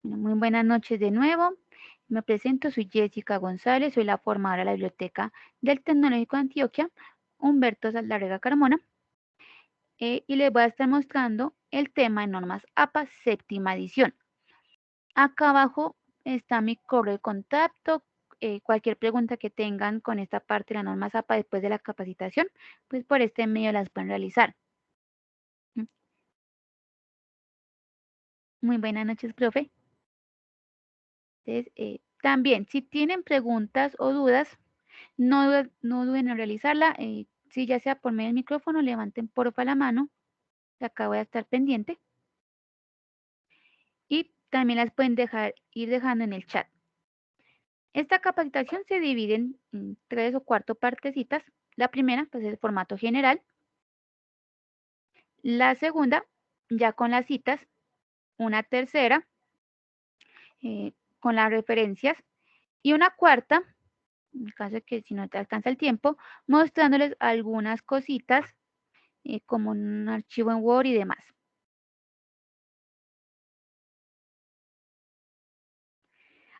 Bueno, muy buenas noches de nuevo. Me presento, soy Jessica González, soy la formadora de la Biblioteca del Tecnológico de Antioquia, Humberto Saldarriaga Carmona, y les voy a estar mostrando el tema de normas APA séptima edición. Acá abajo está mi correo de contacto. Cualquier pregunta que tengan con esta parte de las normas APA después de la capacitación, pues por este medio las pueden realizar. Muy buenas noches, profe. Entonces, también, si tienen preguntas o dudas, no duden en realizarla. Si ya sea por medio del micrófono, levanten porfa la mano, que acá voy a estar pendiente. Y también las pueden ir dejando en el chat. Esta capacitación se divide en 3 o 4 partecitas. La primera, pues, es el formato general. La segunda, ya con las citas. Una tercera, con las referencias. Y una cuarta, en caso de que si no te alcanza el tiempo, mostrándoles algunas cositas como un archivo en Word y demás.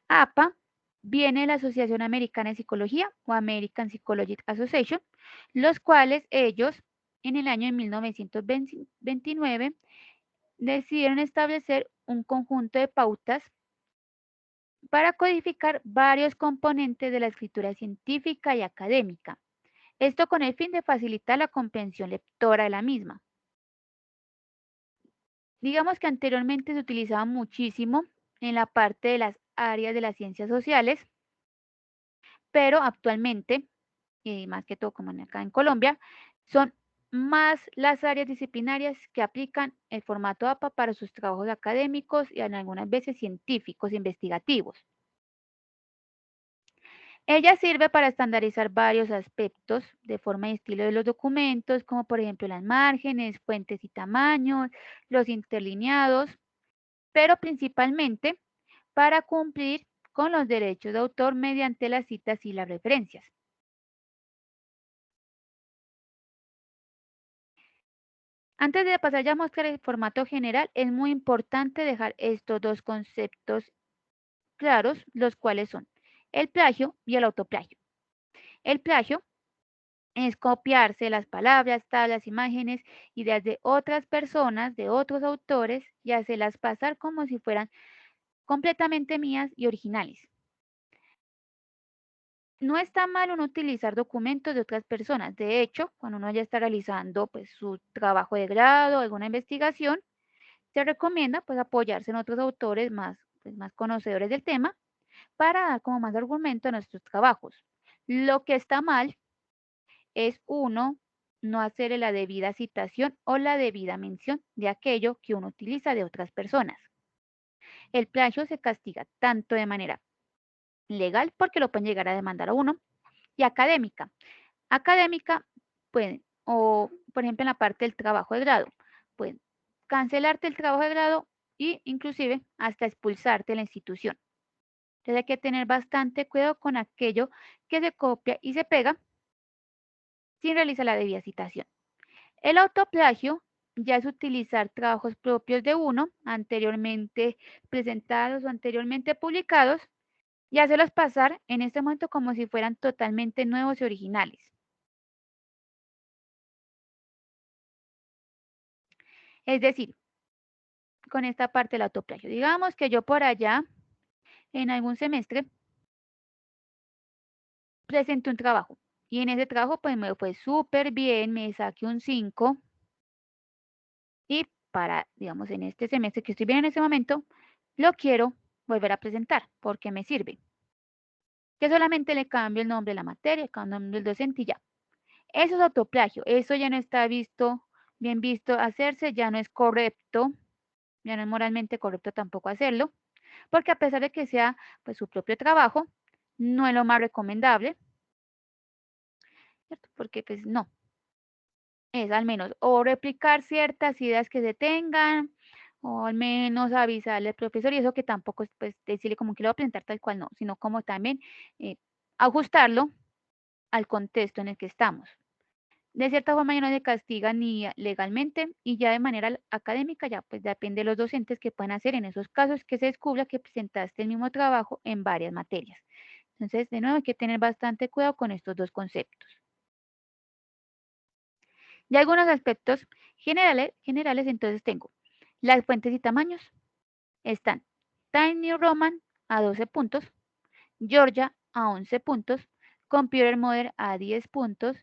APA viene de la Asociación Americana de Psicología o American Psychological Association, los cuales ellos en el año de 1929 decidieron establecer un conjunto de pautas para codificar varios componentes de la escritura científica y académica. Esto con el fin de facilitar la comprensión lectora de la misma. Digamos que anteriormente se utilizaba muchísimo en la parte de las áreas de las ciencias sociales, pero actualmente, más que todo como acá en Colombia, son más las áreas disciplinarias que aplican el formato APA para sus trabajos académicos y en algunas veces científicos e investigativos. Ella sirve para estandarizar varios aspectos de forma y estilo de los documentos, como por ejemplo las márgenes, fuentes y tamaños, los interlineados, pero principalmente para cumplir con los derechos de autor mediante las citas y las referencias. Antes de pasar ya a mostrar el formato general, es muy importante dejar estos dos conceptos claros, los cuales son el plagio y el autoplagio. El plagio es copiarse las palabras, tablas, imágenes, ideas de otras personas, de otros autores, y hacerlas pasar como si fueran completamente mías y originales. No está mal uno utilizar documentos de otras personas. De hecho, cuando uno ya está realizando pues, su trabajo de grado, alguna investigación, se recomienda pues, apoyarse en otros autores más conocedores del tema para dar como más argumento a nuestros trabajos. Lo que está mal es uno no hacer la debida citación o la debida mención de aquello que uno utiliza de otras personas. El plagio se castiga tanto de manera legal porque lo pueden llegar a demandar a uno y académica. Académica pueden, o por ejemplo en la parte del trabajo de grado, pueden cancelarte el trabajo de grado e inclusive hasta expulsarte de la institución. Entonces hay que tener bastante cuidado con aquello que se copia y se pega sin realizar la debida citación. El autoplagio ya es utilizar trabajos propios de uno, anteriormente presentados o anteriormente publicados, y hacerlos pasar en este momento como si fueran totalmente nuevos y originales. Es decir, con esta parte del autoplagio. Digamos que yo por allá, en algún semestre, presenté un trabajo y en ese trabajo pues me fue súper bien, me saqué un 5 y para, digamos, en este semestre que estoy bien en ese momento, lo quiero volver a presentar porque me sirve. Que solamente le cambio el nombre de la materia, cambio el nombre del docente y ya. Eso es autoplagio, eso ya no está bien visto hacerse, ya no es correcto, ya no es moralmente correcto tampoco hacerlo, porque a pesar de que sea pues su propio trabajo, no es lo más recomendable, ¿cierto? Porque pues no, es al menos o replicar ciertas ideas que se tengan, o al menos avisarle al profesor, y eso que tampoco es pues decirle como que lo voy a presentar tal cual, no, sino como también ajustarlo al contexto en el que estamos. De cierta forma ya no se castiga ni legalmente y ya de manera académica ya pues depende de los docentes que puedan hacer en esos casos que se descubra que presentaste el mismo trabajo en varias materias. Entonces, de nuevo, hay que tener bastante cuidado con estos dos conceptos. Y algunos aspectos generales, entonces tengo las fuentes y tamaños. Están Times New Roman a 12 puntos, Georgia a 11 puntos, Computer Model a 10 puntos,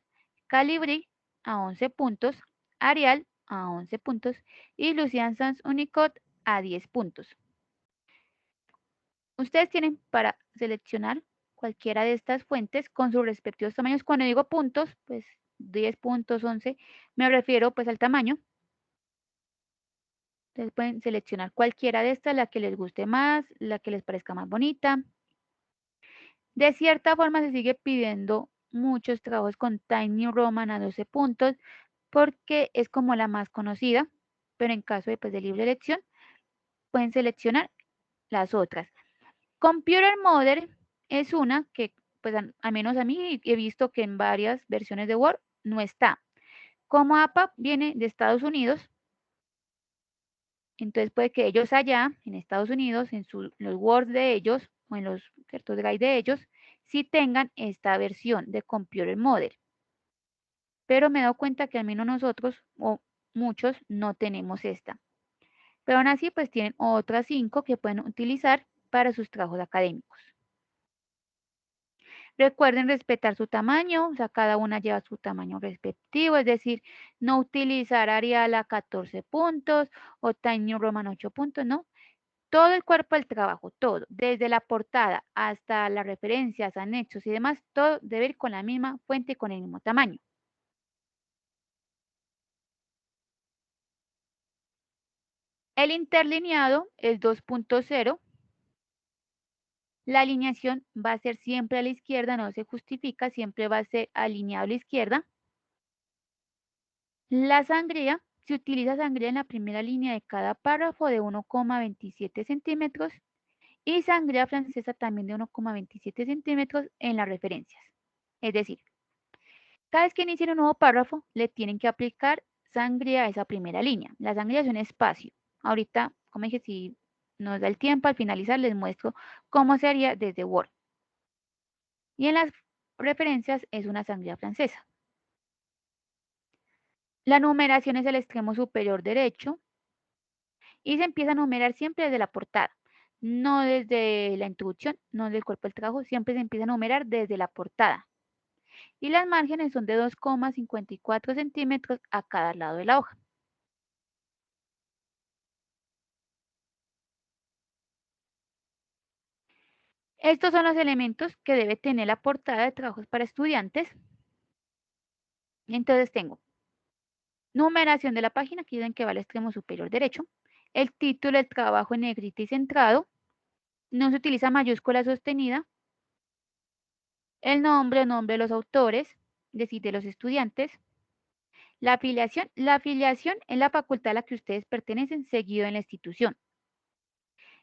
Calibri a 11 puntos, Arial a 11 puntos y Lucian Sans Unicode a 10 puntos. Ustedes tienen para seleccionar cualquiera de estas fuentes con sus respectivos tamaños. Cuando digo puntos, pues 10 puntos, 11, me refiero pues al tamaño. Ustedes pueden seleccionar cualquiera de estas, la que les guste más, la que les parezca más bonita. De cierta forma se sigue pidiendo muchos trabajos con Times New Roman a 12 puntos porque es como la más conocida, pero en caso de, pues, de libre elección pueden seleccionar las otras. Computer Model es una que, pues al menos a mí he visto que en varias versiones de Word no está. Como APA viene de Estados Unidos, entonces puede que ellos allá, en Estados Unidos, en los Word de ellos o en los ciertos drive de ellos, sí tengan esta versión de Computer Model. Pero me he dado cuenta que al menos nosotros o muchos no tenemos esta. Pero aún así, pues tienen otras 5 que pueden utilizar para sus trabajos académicos. Recuerden respetar su tamaño, o sea, cada una lleva su tamaño respectivo, es decir, no utilizar Arial a 14 puntos o Times New Roman 8 puntos, no. Todo el cuerpo del trabajo, todo, desde la portada hasta las referencias, anexos y demás, todo debe ir con la misma fuente y con el mismo tamaño. El interlineado es 2.0. La alineación va a ser siempre a la izquierda, no se justifica, siempre va a ser alineado a la izquierda. La sangría, se utiliza sangría en la primera línea de cada párrafo de 1,27 centímetros y sangría francesa también de 1,27 centímetros en las referencias. Es decir, cada vez que inicien un nuevo párrafo, le tienen que aplicar sangría a esa primera línea. La sangría es un espacio. Ahorita, como dije, si nos da el tiempo, al finalizar les muestro cómo se haría desde Word. Y en las referencias es una sangría francesa. La numeración es el extremo superior derecho y se empieza a numerar siempre desde la portada, no desde la introducción, no del cuerpo del trabajo, siempre se empieza a numerar desde la portada. Y las márgenes son de 2,54 centímetros a cada lado de la hoja. Estos son los elementos que debe tener la portada de trabajos para estudiantes. Entonces tengo numeración de la página, que dicen que va al extremo superior derecho, el título del trabajo en negrita y centrado, no se utiliza mayúscula sostenida, el nombre de los autores, es decir, de los estudiantes, la afiliación es la facultad a la que ustedes pertenecen seguido en la institución,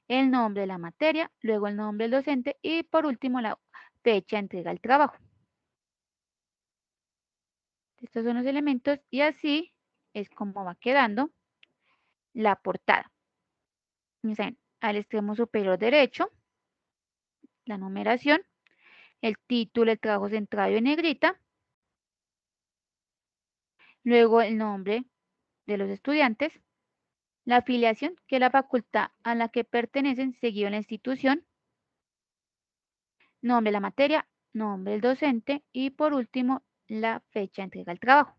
el nombre de la materia, luego el nombre del docente y por último la fecha de entrega del trabajo. Estos son los elementos y así es como va quedando la portada. Al extremo superior derecho, la numeración, el título, el trabajo centrado en negrita, luego el nombre de los estudiantes, la afiliación, que es la facultad a la que pertenecen seguido en la institución, nombre de la materia, nombre del docente y por último la fecha de entrega del trabajo.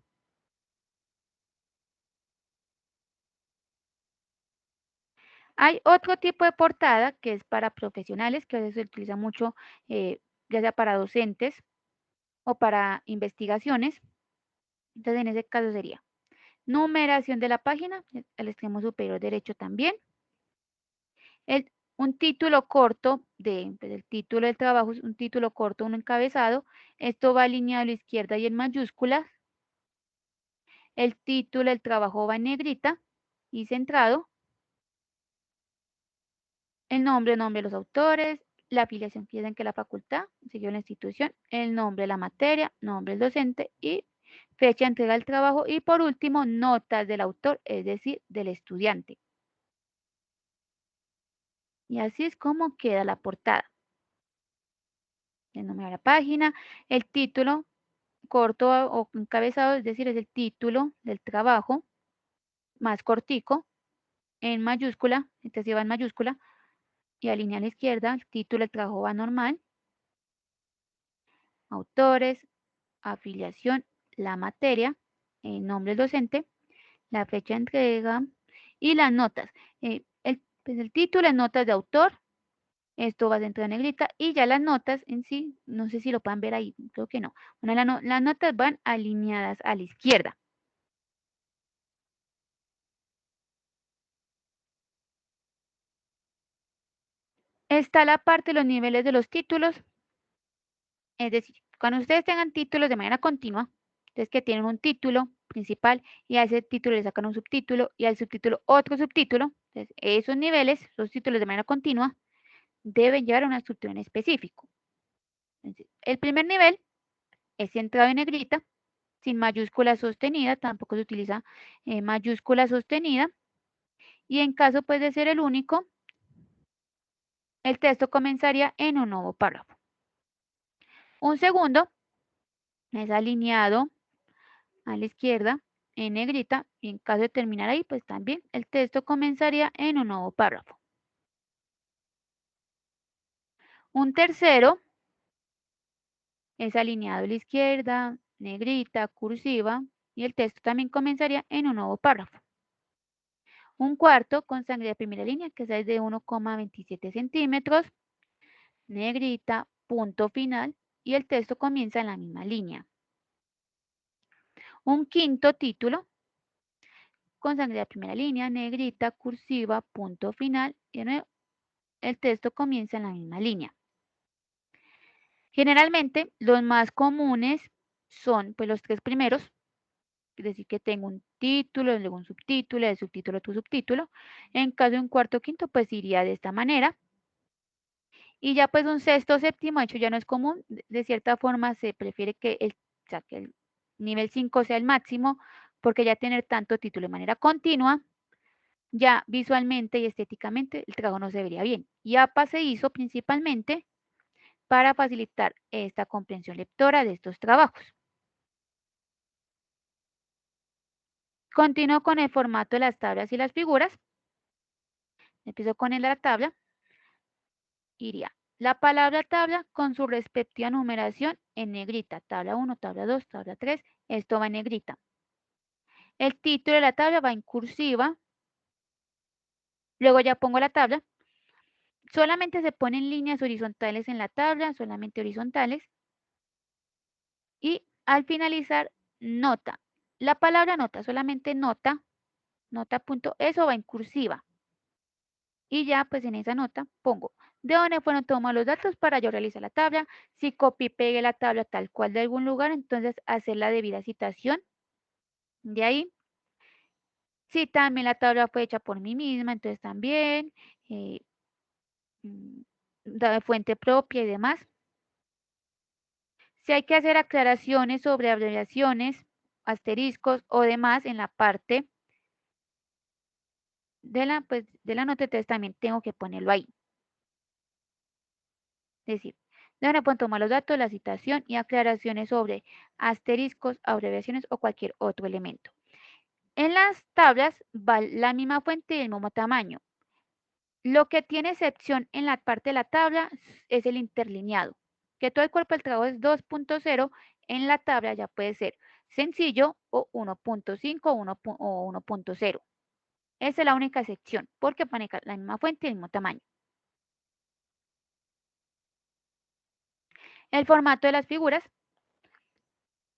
Hay otro tipo de portada que es para profesionales, que a veces se utiliza mucho, ya sea para docentes o para investigaciones. Entonces, en ese caso sería numeración de la página, al extremo superior derecho también. Un título corto pues el título del trabajo es un título corto, un encabezado. Esto va alineado a la izquierda y en mayúsculas. El título del trabajo va en negrita y centrado. El nombre de los autores, la afiliación que la facultad, siguió la institución, el nombre de la materia, nombre del docente y fecha de entrega del trabajo y por último, notas del autor, es decir, del estudiante. Y así es como queda la portada. El número de la página, el título corto o encabezado, es decir, es el título del trabajo, más cortico, en mayúscula, entonces va en mayúscula, y alinea a la izquierda, el título del trabajo va normal, autores, afiliación, la materia, el nombre del docente, la fecha de entrega y las notas. Pues el título es notas de autor, esto va dentro de negrita y ya las notas en sí, no sé si lo pueden ver ahí, creo que no. Bueno, las notas van alineadas a la izquierda. Está la parte de los niveles de los títulos, es decir, cuando ustedes tengan títulos de manera continua, entonces que tienen un título principal y a ese título le sacan un subtítulo y al subtítulo otro subtítulo, entonces esos niveles, los títulos de manera continua, deben llevar a una estructura en específico. Entonces, el primer nivel es centrado en negrita, sin mayúscula sostenida, tampoco se utiliza mayúscula sostenida, y en caso pues de ser el único, el texto comenzaría en un nuevo párrafo. Un segundo es alineado a la izquierda en negrita, y en caso de terminar ahí, pues también el texto comenzaría en un nuevo párrafo. Un tercero es alineado a la izquierda, negrita, cursiva, y el texto también comenzaría en un nuevo párrafo. Un cuarto con sangre de primera línea, que es de 1,27 centímetros, negrita, punto final, y el texto comienza en la misma línea. Un quinto título con sangre de primera línea, negrita, cursiva, punto final, y el texto comienza en la misma línea. Generalmente, los más comunes son pues los tres primeros, es decir, que tengo un título, luego un subtítulo, el subtítulo, otro subtítulo. En caso de un cuarto o quinto, pues iría de esta manera. Y ya pues un sexto o séptimo, de hecho ya no es común, de cierta forma se prefiere o sea, que el nivel 5 sea el máximo, porque ya tener tanto título de manera continua, ya visualmente y estéticamente el trabajo no se vería bien. Y APA se hizo principalmente para facilitar esta comprensión lectora de estos trabajos. Continúo con el formato de las tablas y las figuras. Empiezo con la tabla. Iría la palabra tabla con su respectiva numeración en negrita. Tabla 1, tabla 2, tabla 3. Esto va en negrita. El título de la tabla va en cursiva. Luego ya pongo la tabla. Solamente se ponen líneas horizontales en la tabla, solamente horizontales. Y al finalizar, nota. La palabra nota, solamente nota, nota punto, eso va en cursiva. Y ya pues en esa nota pongo de dónde fueron tomados los datos para yo realizar la tabla. Si copié pegué la tabla tal cual de algún lugar, entonces hacer la debida citación de ahí. Si también la tabla fue hecha por mí misma, entonces también eh, de fuente propia y demás. Si hay que hacer aclaraciones sobre abreviaciones, asteriscos o demás en la parte pues, de la nota, entonces también tengo que ponerlo ahí. Es decir, de donde pueden tomar los datos, la citación y aclaraciones sobre asteriscos, abreviaciones o cualquier otro elemento. En las tablas va la misma fuente y el mismo tamaño. Lo que tiene excepción en la parte de la tabla es el interlineado, que todo el cuerpo del trabajo es 2.0, en la tabla ya puede ser sencillo o 1.5 o 1.0. Esa es la única excepción, porque maneja la misma fuente y el mismo tamaño. El formato de las figuras.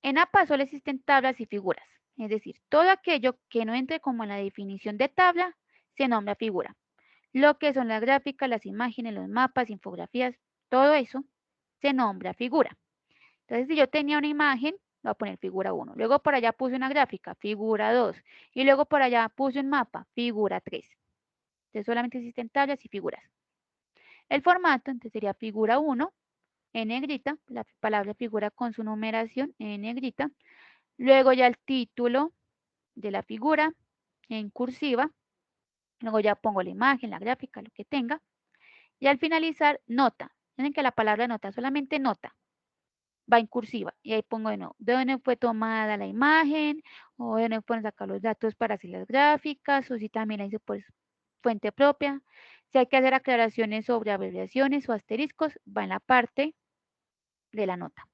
En APA solo existen tablas y figuras, es decir, todo aquello que no entre como en la definición de tabla se nombra figura. Lo que son las gráficas, las imágenes, los mapas, infografías, todo eso se nombra figura. Entonces, si yo tenía una imagen, voy a poner figura 1. Luego por allá puse una gráfica, figura 2. Y luego por allá puse un mapa, figura 3. Entonces, solamente existen tablas y figuras. El formato, entonces, sería figura 1 en negrita, la palabra figura con su numeración en negrita. Luego ya el título de la figura en cursiva. Luego ya pongo la imagen, la gráfica, lo que tenga. Y al finalizar, nota. Miren que la palabra nota, solamente nota, va en cursiva. Y ahí pongo de dónde fue tomada la imagen, o de dónde pueden sacar los datos para hacer las gráficas, o si también hay pues fuente propia. Si hay que hacer aclaraciones sobre abreviaciones o asteriscos, va en la parte de la nota.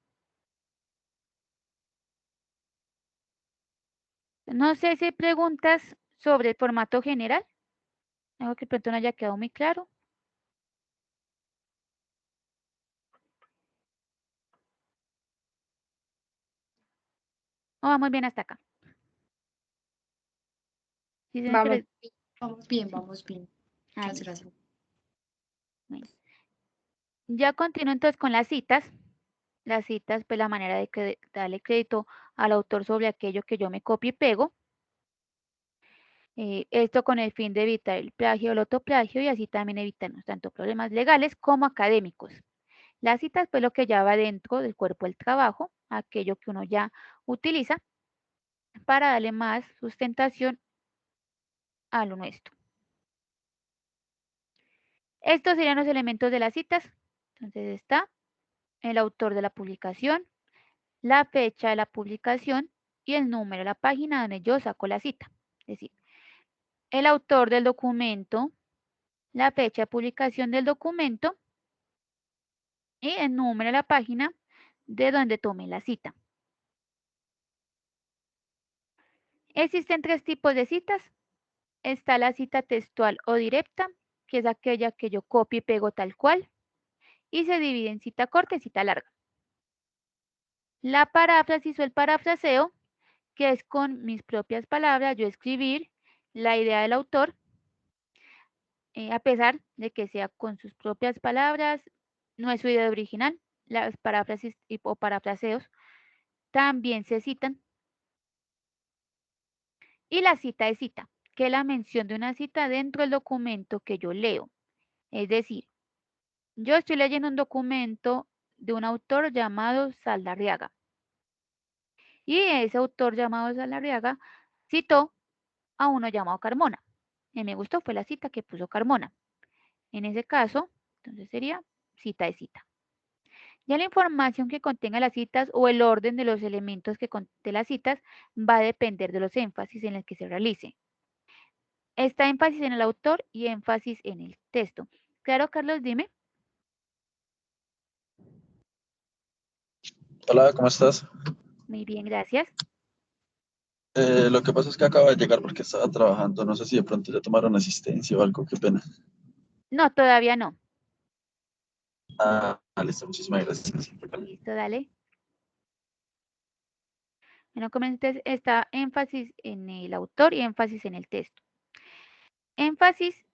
No sé si hay preguntas sobre el formato general. Algo que pronto no haya quedado muy claro. O vamos bien hasta acá. Sí, Vamos, vamos bien, sí. vamos bien. Muchas gracias. Bueno. Ya continúo entonces con las citas. Las citas, pues la manera de darle crédito al autor sobre aquello que yo me copio y pego. Esto con el fin de evitar el plagio o el autoplagio y así también evitarnos tanto problemas legales como académicos. Las citas, pues lo que ya va dentro del cuerpo del trabajo, aquello que uno ya utiliza para darle más sustentación a lo nuestro. Estos serían los elementos de las citas. Entonces está el autor de la publicación, la fecha de la publicación y el número de la página donde yo saco la cita. Es decir, el autor del documento, la fecha de publicación del documento y el número de la página de donde tomé la cita. Existen tres tipos de citas. Está la cita textual o directa, que es aquella que yo copio y pego tal cual, y se divide en cita corta y cita larga. La paráfrasis o el parafraseo, que es con mis propias palabras, yo escribir la idea del autor, a pesar de que sea con sus propias palabras, no es su idea original. Las paráfrasis o parafraseos también se citan. Y la cita de cita, que es la mención de una cita dentro del documento que yo leo. Es decir, yo estoy leyendo un documento de un autor llamado Saldarriaga. Y ese autor llamado Saldarriaga citó a uno llamado Carmona. Y me gustó, fue la cita que puso Carmona. En ese caso, entonces sería cita de cita. Ya la información que contenga las citas o el orden de los elementos que contiene las citas va a depender de los énfasis en los que se realice. Está énfasis en el autor y énfasis en el texto. Claro, Carlos, dime. Hola, ¿cómo estás? Muy bien, gracias. Lo que pasa es que acabo de llegar porque estaba trabajando. No sé si de pronto ya tomaron asistencia o algo, qué pena. No, todavía no. Ah, listo, muchísimas gracias. Listo, dale. Bueno, como entonces está énfasis en el autor y énfasis en el texto. Énfasis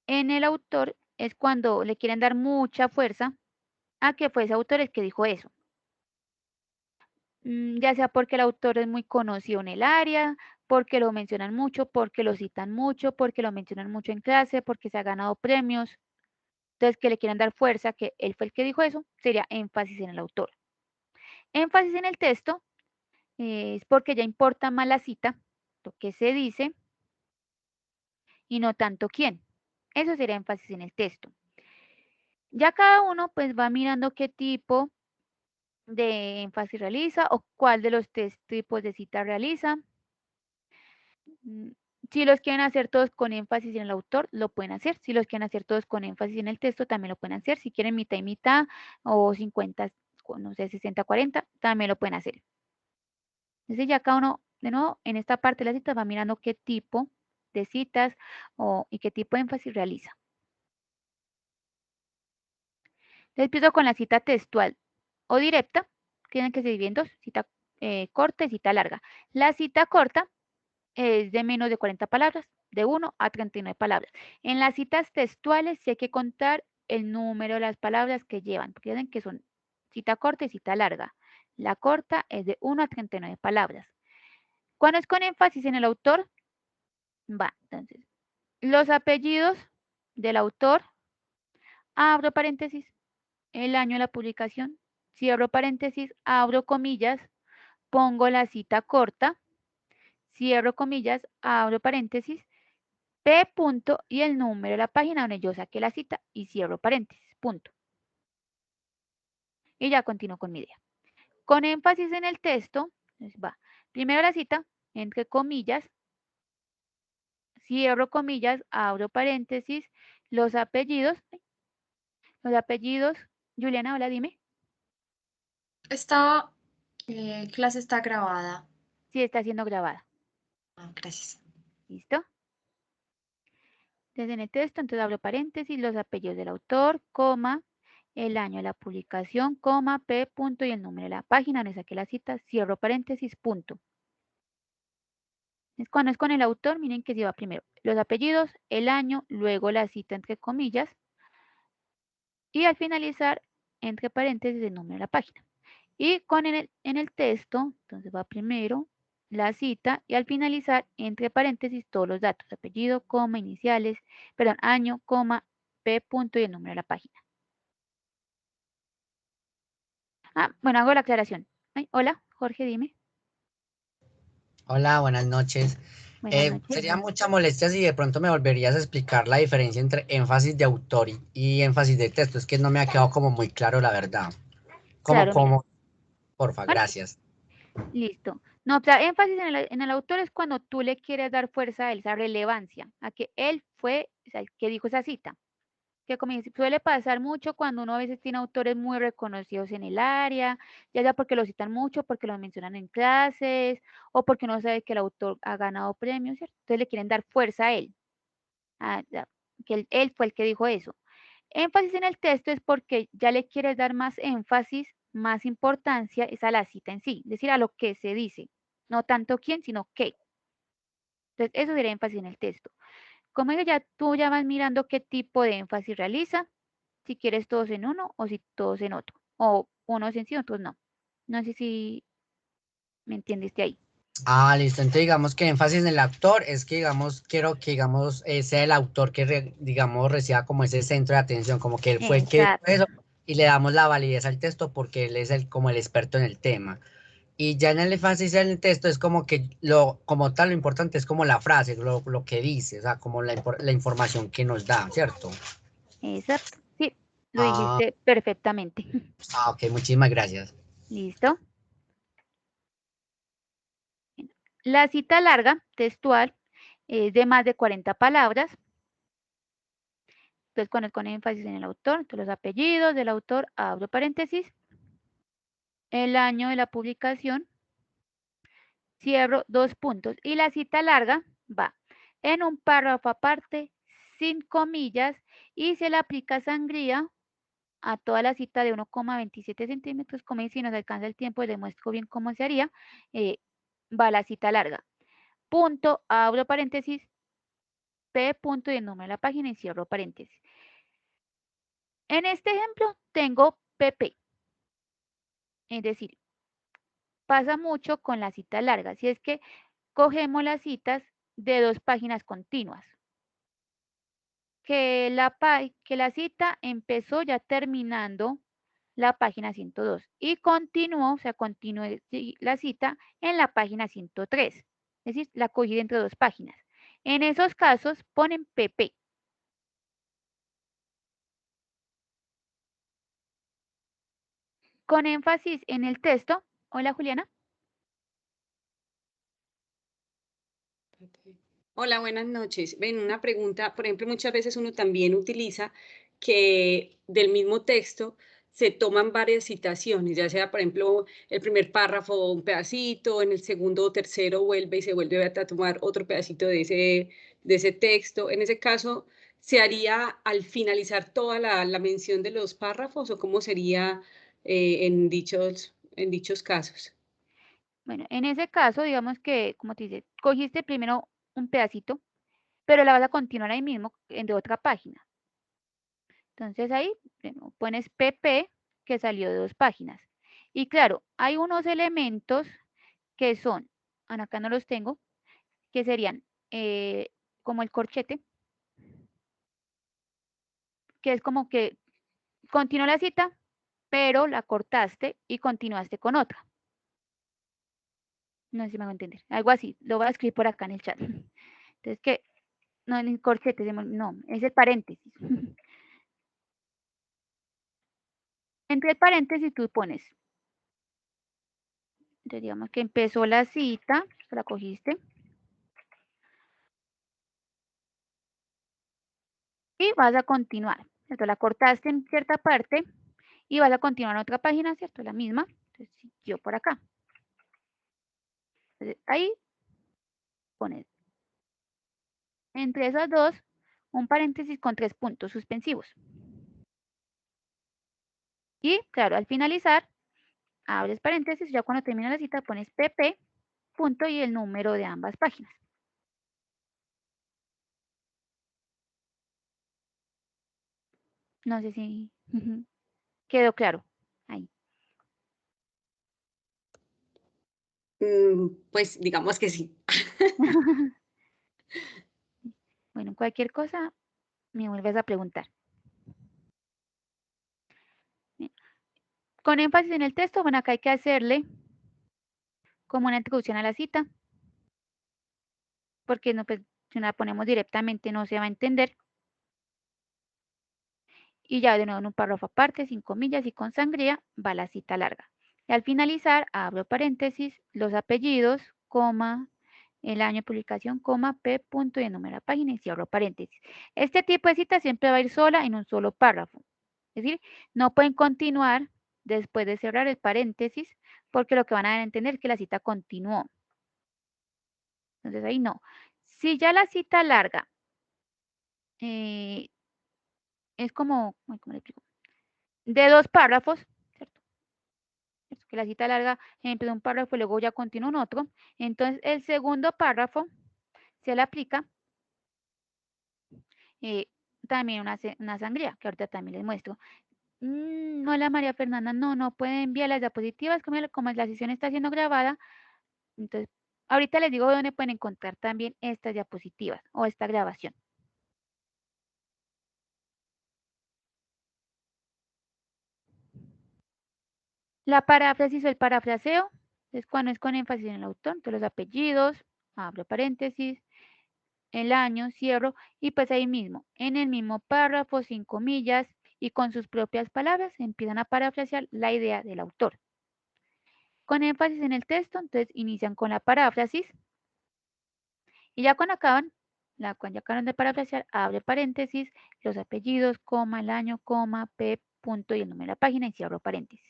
en el autor es cuando le quieren dar mucha fuerza a que fue ese autor el que dijo eso. Ya sea porque el autor es muy conocido en el área, porque lo mencionan mucho, porque lo citan mucho, porque lo mencionan mucho en clase, porque se ha ganado premios. Entonces, que le quieran dar fuerza, que él fue el que dijo eso, sería énfasis en el autor. Énfasis en el texto es porque ya importa más la cita, lo que se dice, y no tanto quién. Eso sería énfasis en el texto. Ya cada uno pues va mirando qué tipo de énfasis realiza o cuál de los tres tipos de cita realiza. Si los quieren hacer todos con énfasis en el autor, lo pueden hacer. Si los quieren hacer todos con énfasis en el texto, también lo pueden hacer. Si quieren mitad y mitad o 50, no sé, 60-40, también lo pueden hacer. Entonces ya cada uno, de nuevo, en esta parte de la cita va mirando qué tipo de citas y qué tipo de énfasis realiza. Empiezo con la cita textual o directa. Tienen que seguir en dos, cita corta y cita larga. La cita corta es de menos de 40 palabras, de 1 a 39 palabras. En las citas textuales sí hay que contar el número de las palabras que llevan, porque dicen que son cita corta y cita larga. La corta es de 1 a 39 palabras. Cuando es con énfasis en el autor, va, entonces, los apellidos del autor, abro paréntesis, el año de la publicación, cierro paréntesis, abro comillas, pongo la cita corta, cierro comillas, abro paréntesis, P punto y el número de la página donde yo saqué la cita y cierro paréntesis, punto. Y ya continúo con mi idea. Con énfasis en el texto, va. Primero la cita, entre comillas, cierro comillas, abro paréntesis, los apellidos, Juliana, hola, dime. Esta clase está grabada. Sí, está siendo grabada. Gracias. ¿Listo? Entonces en el texto, entonces abro paréntesis, los apellidos del autor, coma, el año de la publicación, coma, P punto y el número de la página donde saqué la cita, cierro paréntesis, punto. Cuando es con el autor, miren que se va primero los apellidos, el año, luego la cita entre comillas y al finalizar, entre paréntesis, el número de la página. Y con en el texto, entonces va primero la cita y al finalizar, entre paréntesis, todos los datos, apellido, coma, iniciales, perdón, año, coma, P punto y el número de la página. Ah, bueno, hago la aclaración. Ay, hola, Jorge, dime. Hola, buenas noches. Buenas noches. Sería mucha molestia si de pronto me volverías a explicar la diferencia entre énfasis de autor y énfasis de texto. Es que no me ha quedado como muy claro, la verdad. Claro, mira. Porfa, Bueno, gracias. listo. No, o sea, énfasis en el autor es cuando tú le quieres dar fuerza a él, esa relevancia, a que él fue, o sea, el que dijo esa cita. Que como suele pasar mucho cuando uno a veces tiene autores muy reconocidos en el área, ya sea porque lo citan mucho, porque lo mencionan en clases, o porque uno sabe que el autor ha ganado premios, ¿cierto? Entonces le quieren dar fuerza a él, que él fue el que dijo eso. Énfasis en el texto es porque ya le quieres dar más énfasis, más importancia, es a la cita en sí, es decir, a lo que se dice, no tanto quién, sino qué. Entonces, eso sería énfasis en el texto. Como que ya tú ya vas mirando qué tipo de énfasis realiza, si quieres todos en uno o si todos en otro, o unos en sí, otros no. No sé si me entendiste ahí. Ah, listo. Entonces digamos que énfasis en el autor es que digamos, quiero que digamos sea el autor que digamos reciba como ese centro de atención, como que él fue el que dijo Exacto, eso y le damos la validez al texto porque él es como el experto en el tema. Y ya en el énfasis en el texto es como que como tal, lo importante es como la frase, lo que dice, o sea, como la información que nos da, ¿cierto? exacto. Sí, lo Ah, dijiste perfectamente. ok, muchísimas gracias. ¿Listo? La cita larga, textual, es de más de 40 palabras. Entonces, cuando es con énfasis en el autor, entonces los apellidos del autor, abro paréntesis, el año de la publicación, cierro dos puntos. Y la cita larga va en un párrafo aparte, sin comillas, y se le aplica sangría a toda la cita de 1,27 centímetros, como si nos alcanza el tiempo, les muestro bien cómo se haría, va la cita larga. Punto, abro paréntesis, P punto y el número de la página y cierro paréntesis. En este ejemplo tengo PP, es decir, pasa mucho con la cita larga, si es que cogemos las citas de 2 páginas continuas. Que la cita empezó ya terminando la página 102 y continuó, o sea, continuó la cita en la página 103. Es decir, la cogí entre 2 páginas. En esos casos ponen PP. Con énfasis en el texto. Hola, Juliana. Hola, buenas noches. Ven, una pregunta, por ejemplo, muchas veces uno también utiliza que del mismo texto se toman varias citaciones, ya sea, por ejemplo, el primer párrafo un pedacito, en el segundo o tercero vuelve y se vuelve a tomar otro pedacito de ese texto. En ese caso, ¿se haría al finalizar toda la mención de los párrafos o cómo sería en dichos casos? Bueno, en ese caso, digamos que, como te dice, cogiste primero un pedacito, pero la vas a continuar ahí mismo en de otra página. Entonces ahí pones PP que salió de 2 páginas. Y claro, hay unos elementos que son, acá no los tengo, que serían como el corchete, que es como que continuó la cita, pero la cortaste y continuaste con otra. No sé si me hago entender. Algo así. Lo voy a escribir por acá en el chat. Entonces, que no en el corchete, no, es el paréntesis. Entre el paréntesis tú pones. Entonces, digamos que empezó la cita, la cogiste. Y vas a continuar, ¿cierto? La cortaste en cierta parte y vas a continuar en otra página, ¿cierto? La misma. Entonces, siguió por acá. Entonces, ahí pones entre esas dos un paréntesis con 3 puntos suspensivos. Y, claro, al finalizar, abres paréntesis, ya cuando termina la cita pones pp, punto y el número de ambas páginas. No sé si quedó claro ahí. Pues digamos que sí. Bueno, cualquier cosa me vuelves a preguntar. Con énfasis en el texto, bueno, acá hay que hacerle como una introducción a la cita, porque no, pues, si la ponemos directamente no se va a entender. Y ya de nuevo en un párrafo aparte, sin comillas y con sangría, va la cita larga. Y al finalizar, abro paréntesis, los apellidos, coma, el año de publicación, coma, p, punto y el número de la página y cierro paréntesis. Este tipo de cita siempre va a ir sola en un solo párrafo. Es decir, no pueden continuar después de cerrar el paréntesis, porque lo que van a entender es que la cita continuó. Entonces ahí no. Si ya la cita larga es como, ¿cómo le explico? De 2 párrafos, ¿cierto? Que la cita larga empieza un párrafo y luego ya continúa en otro. Entonces, el segundo párrafo se le aplica también una sangría, que ahorita también les muestro. Hola María Fernanda, no puede enviar las diapositivas, como la sesión está siendo grabada. Entonces, ahorita les digo dónde pueden encontrar también estas diapositivas o esta grabación. La paráfrasis o el parafraseo es cuando es con énfasis en el autor, entonces los apellidos, abro paréntesis, el año, cierro, y pues ahí mismo, en el mismo párrafo, sin comillas, y con sus propias palabras, empiezan a parafrasear la idea del autor. Con énfasis en el texto, entonces inician con la paráfrasis, y ya cuando acaban, cuando ya acaban de parafrasear, abre paréntesis, los apellidos, coma, el año, coma, p, punto y el número de la página, y cierro paréntesis.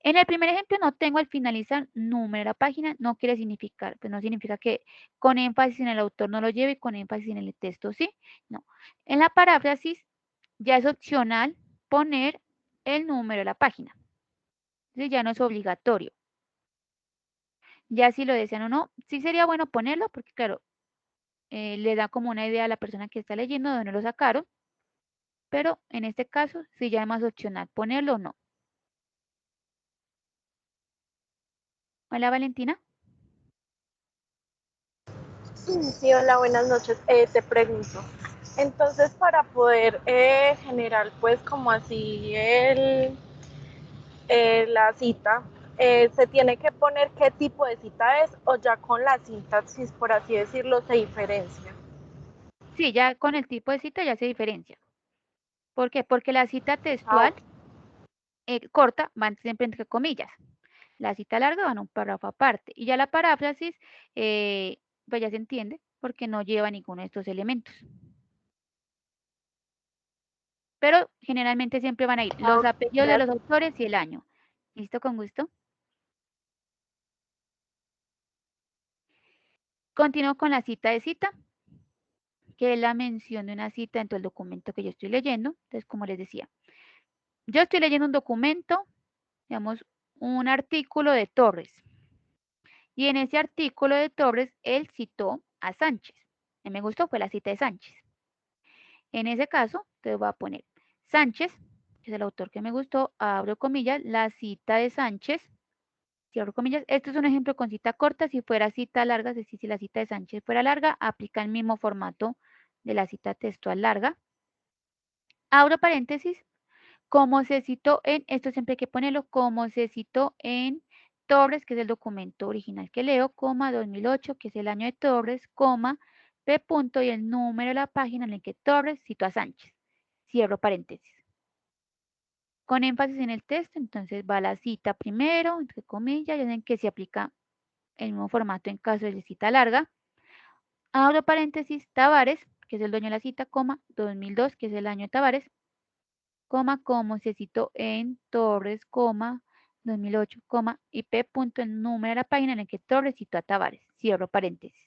En el primer ejemplo no tengo al finalizar número de la página, no quiere significar, pues no significa que con énfasis en el autor no lo lleve y con énfasis en el texto sí, no. En la paráfrasis ya es opcional poner el número de la página, entonces ya no es obligatorio. Ya si lo desean o no, sí sería bueno ponerlo porque claro, le da como una idea a la persona que está leyendo de dónde lo sacaron, pero en este caso sí ya es más opcional ponerlo o no. Hola Valentina. Sí, hola, buenas noches. Te pregunto, entonces para poder generar pues como así la cita, ¿se tiene que poner qué tipo de cita es o ya con la sintaxis, por así decirlo, se diferencia? Sí, ya con el tipo de cita ya se diferencia. ¿Por qué? Porque la cita textual corta van siempre entre comillas. La cita larga va en un párrafo aparte. Y ya la paráfrasis, pues ya se entiende, porque no lleva ninguno de estos elementos. Pero generalmente siempre van a ir los apellidos de los autores y el año. ¿Listo? Con gusto. Continúo con la cita de cita, que es la mención de una cita dentro del documento que yo estoy leyendo. Entonces, como les decía, yo estoy leyendo un documento, digamos, un artículo de Torres. Y en ese artículo de Torres, él citó a Sánchez. Me gustó, fue la cita de Sánchez. En ese caso, te voy a poner Sánchez, que es el autor que me gustó, abro comillas, la cita de Sánchez, cierro comillas. Esto es un ejemplo con cita corta. Si fuera cita larga, es decir, si la cita de Sánchez fuera larga, aplica el mismo formato de la cita textual larga. Abro paréntesis, como se citó en, esto siempre hay que ponerlo, como se citó en Torres, que es el documento original que leo, coma, 2008, que es el año de Torres, coma, P. punto y el número de la página en el que Torres citó a Sánchez. Cierro paréntesis. Con énfasis en el texto, entonces va la cita primero, entre comillas, ya saben que se aplica el mismo formato en caso de cita larga. Abro paréntesis, Tavares, que es el dueño de la cita, coma, 2002, que es el año de Tavares, coma, como se citó en Torres, coma, 2008, coma, y P. punto el número de la página en el que Torres citó a Tavares. Cierro paréntesis.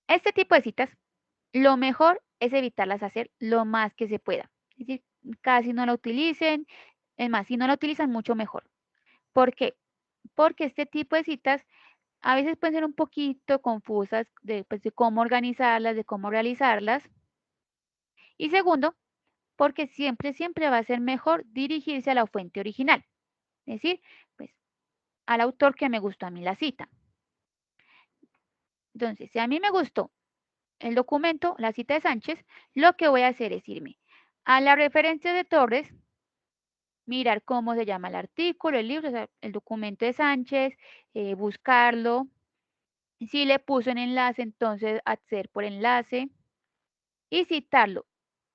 Este tipo de citas, lo mejor es evitarlas hacer lo más que se pueda. Es decir, casi no la utilicen. Es más, si no la utilizan, mucho mejor. ¿Por qué? Porque este tipo de citas a veces pueden ser un poquito confusas pues, de cómo organizarlas, de cómo realizarlas. Y segundo, porque siempre va a ser mejor dirigirse a la fuente original. Es decir, pues, al autor que me gustó a mí la cita. Entonces, si a mí me gustó el documento, la cita de Sánchez, lo que voy a hacer es irme a la referencia de Torres, mirar cómo se llama el artículo, el libro, o sea, el documento de Sánchez, buscarlo. Si le puso un enlace, entonces acceder por enlace y citarlo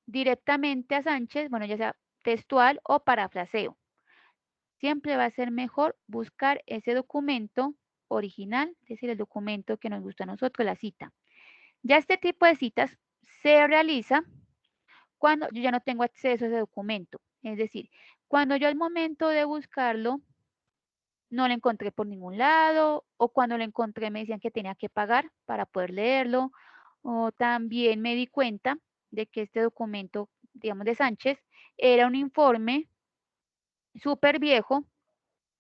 directamente a Sánchez, bueno, ya sea textual o parafraseo. Siempre va a ser mejor buscar ese documento original, es decir, el documento que nos gusta a nosotros, la cita. Ya este tipo de citas se realiza cuando yo ya no tengo acceso a ese documento. Es decir, cuando yo al momento de buscarlo no lo encontré por ningún lado, o cuando lo encontré me decían que tenía que pagar para poder leerlo, o también me di cuenta de que este documento, digamos, de Sánchez, era un informe súper viejo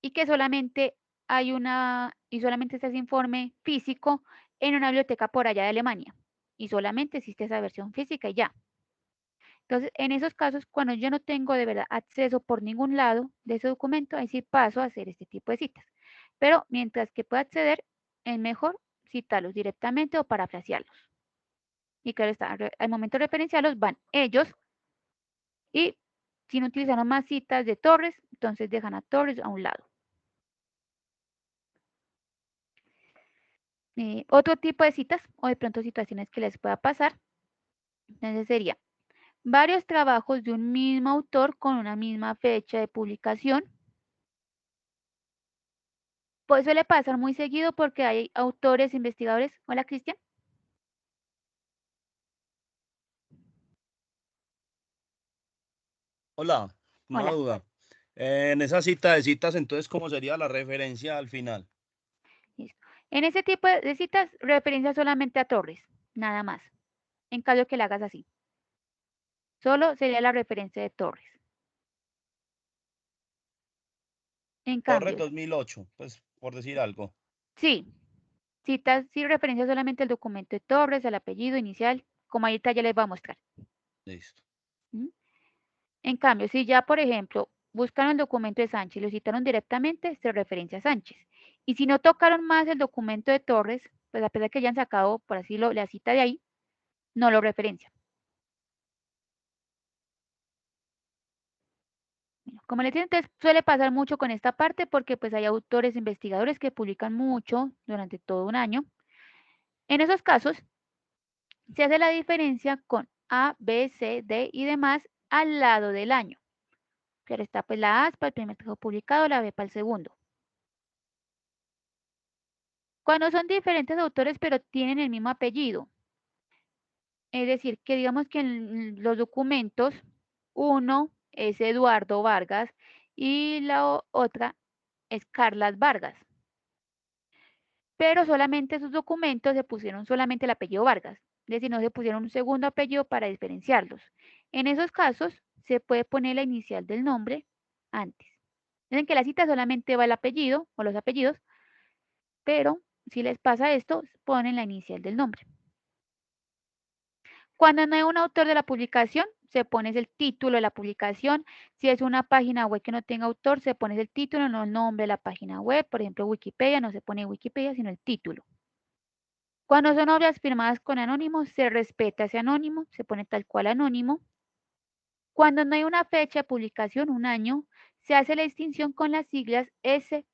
y que solamente solamente está ese informe físico en una biblioteca por allá de Alemania, y solamente existe esa versión física y ya. Entonces, en esos casos, cuando yo no tengo de verdad acceso por ningún lado de ese documento, ahí sí paso a hacer este tipo de citas. Pero mientras que pueda acceder, es mejor citarlos directamente o parafrasearlos. Y claro está, al momento de referenciarlos van ellos y si no utilizaron más citas de Torres, entonces dejan a Torres a un lado. Otro tipo de citas o de pronto situaciones que les pueda pasar, entonces sería varios trabajos de un mismo autor con una misma fecha de publicación. Pues suele pasar muy seguido porque hay autores, investigadores. Hola, Cristian. Hola, una Hola. duda. En esa cita de citas, entonces, ¿cómo sería la referencia al final? Listo. En ese tipo de citas, referencia solamente a Torres, nada más. En caso que la hagas así. Solo sería la referencia de Torres. En Torres cambio, 2008, pues, por decir algo. sí, citas, sí referencia solamente el documento de Torres, el apellido inicial, como ahorita ya les voy a mostrar. Listo. ¿Mm? En cambio, si ya, por ejemplo, buscaron el documento de Sánchez y lo citaron directamente, se referencia a Sánchez. Y si no tocaron más el documento de Torres, pues a pesar de que hayan sacado, por así la cita de ahí, no lo referencia. Bueno, como les digo, entonces suele pasar mucho con esta parte porque pues hay autores, investigadores que publican mucho durante todo un año. En esos casos, se hace la diferencia con A, B, C, D y demás al lado del año. Pero está pues la A para el primer trabajo publicado, la B para el segundo. Cuando son diferentes autores pero tienen el mismo apellido, es decir, que digamos que en los documentos, uno es Eduardo Vargas y la otra es Carlas Vargas. Pero solamente esos documentos se pusieron solamente el apellido Vargas, es decir, no se pusieron un segundo apellido para diferenciarlos. En esos casos, se puede poner la inicial del nombre antes. En que la cita solamente va el apellido o los apellidos, pero si les pasa esto, ponen la inicial del nombre. Cuando no hay un autor de la publicación, se pone el título de la publicación. Si es una página web que no tenga autor, se pone el título, no el nombre de la página web. Por ejemplo, Wikipedia, no se pone Wikipedia, sino el título. Cuando son obras firmadas con anónimo, se respeta ese anónimo, se pone tal cual anónimo. Cuando no hay una fecha de publicación, un año, se hace la distinción con las siglas S.F.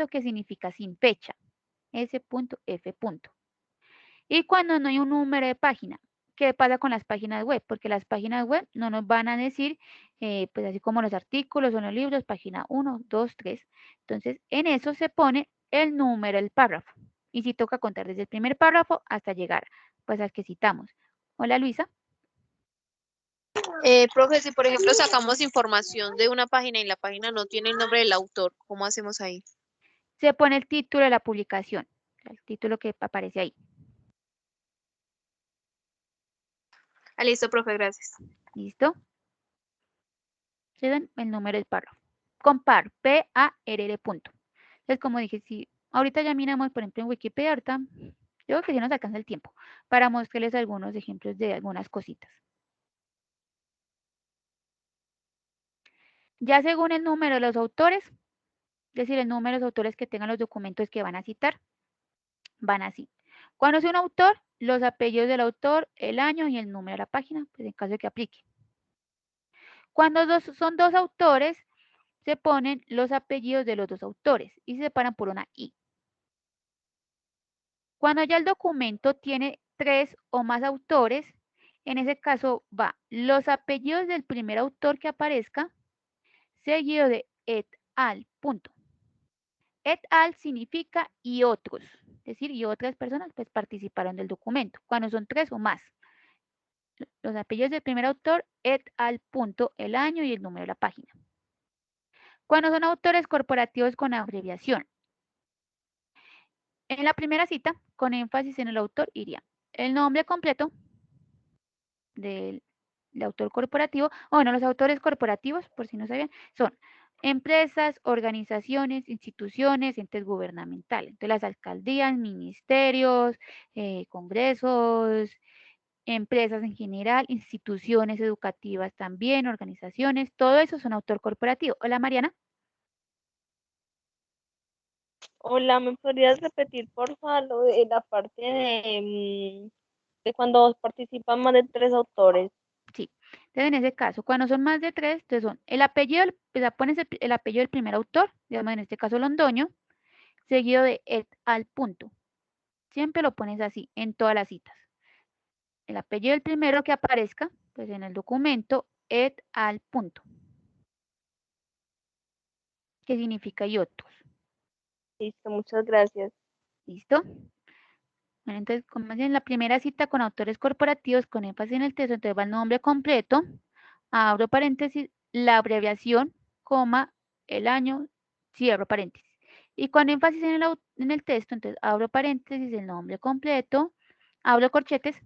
que significa sin fecha. S.F. Y cuando no hay un número de página, ¿qué pasa con las páginas web? Porque las páginas web no nos van a decir, pues así como los artículos o los libros, página 1, 2, 3. Entonces, en eso se pone el número del párrafo. Y si toca contar desde el primer párrafo hasta llegar, pues al que citamos. Hola, Luisa. Profe, si por ejemplo sacamos información de una página y la página no tiene el nombre del autor, ¿cómo hacemos ahí? Se pone el título de la publicación, el título que aparece ahí. Ah, listo, profe, gracias. ¿Listo? Se dan el número del párrafo. Con par, P-A-R-R, punto. Entonces, como dije, si ahorita ya miramos, por ejemplo, en Wikipedia, ahorita, yo creo que sí nos alcanza el tiempo para mostrarles algunos ejemplos de algunas cositas. Ya según el número de los autores, es decir, el número de los autores que tengan los documentos que van a citar, van así. Cuando es un autor, los apellidos del autor, el año y el número de la página, pues en caso de que aplique. Cuando son dos autores, se ponen los apellidos de los dos autores y se separan por una I. Cuando ya el documento tiene 3 o más autores, en ese caso va los apellidos del primer autor que aparezca, seguido de et al, punto. Et al significa y otros, es decir, y otras personas pues participaron del documento, cuando son 3 o más. Los apellidos del primer autor, et al, punto, el año y el número de la página. Cuando son autores corporativos con abreviación. En la primera cita, con énfasis en el autor, iría el nombre completo del autor corporativo. Bueno, los autores corporativos, por si no sabían, son empresas, organizaciones, instituciones, entes gubernamentales. Entonces, las alcaldías, ministerios, congresos, empresas en general, instituciones educativas también, organizaciones, todo eso son autor corporativo. Hola, Mariana. Hola, ¿me podrías repetir, porfa, lo de la parte de cuando participan más de 3 autores? Sí. Entonces, en ese caso, cuando son más de 3, entonces son el apellido, pones el apellido del primer autor, digamos en este caso Londoño, seguido de et al, punto. Siempre lo pones así en todas las citas. El apellido del primero que aparezca, pues en el documento, et al, punto. ¿Qué significa y otros? Listo, muchas gracias. ¿Listo? Bueno, entonces, como en la primera cita con autores corporativos con énfasis en el texto, entonces va el nombre completo, abro paréntesis, la abreviación, coma, el año, cierro paréntesis. Y con énfasis en el texto, entonces abro paréntesis, el nombre completo, abro corchetes,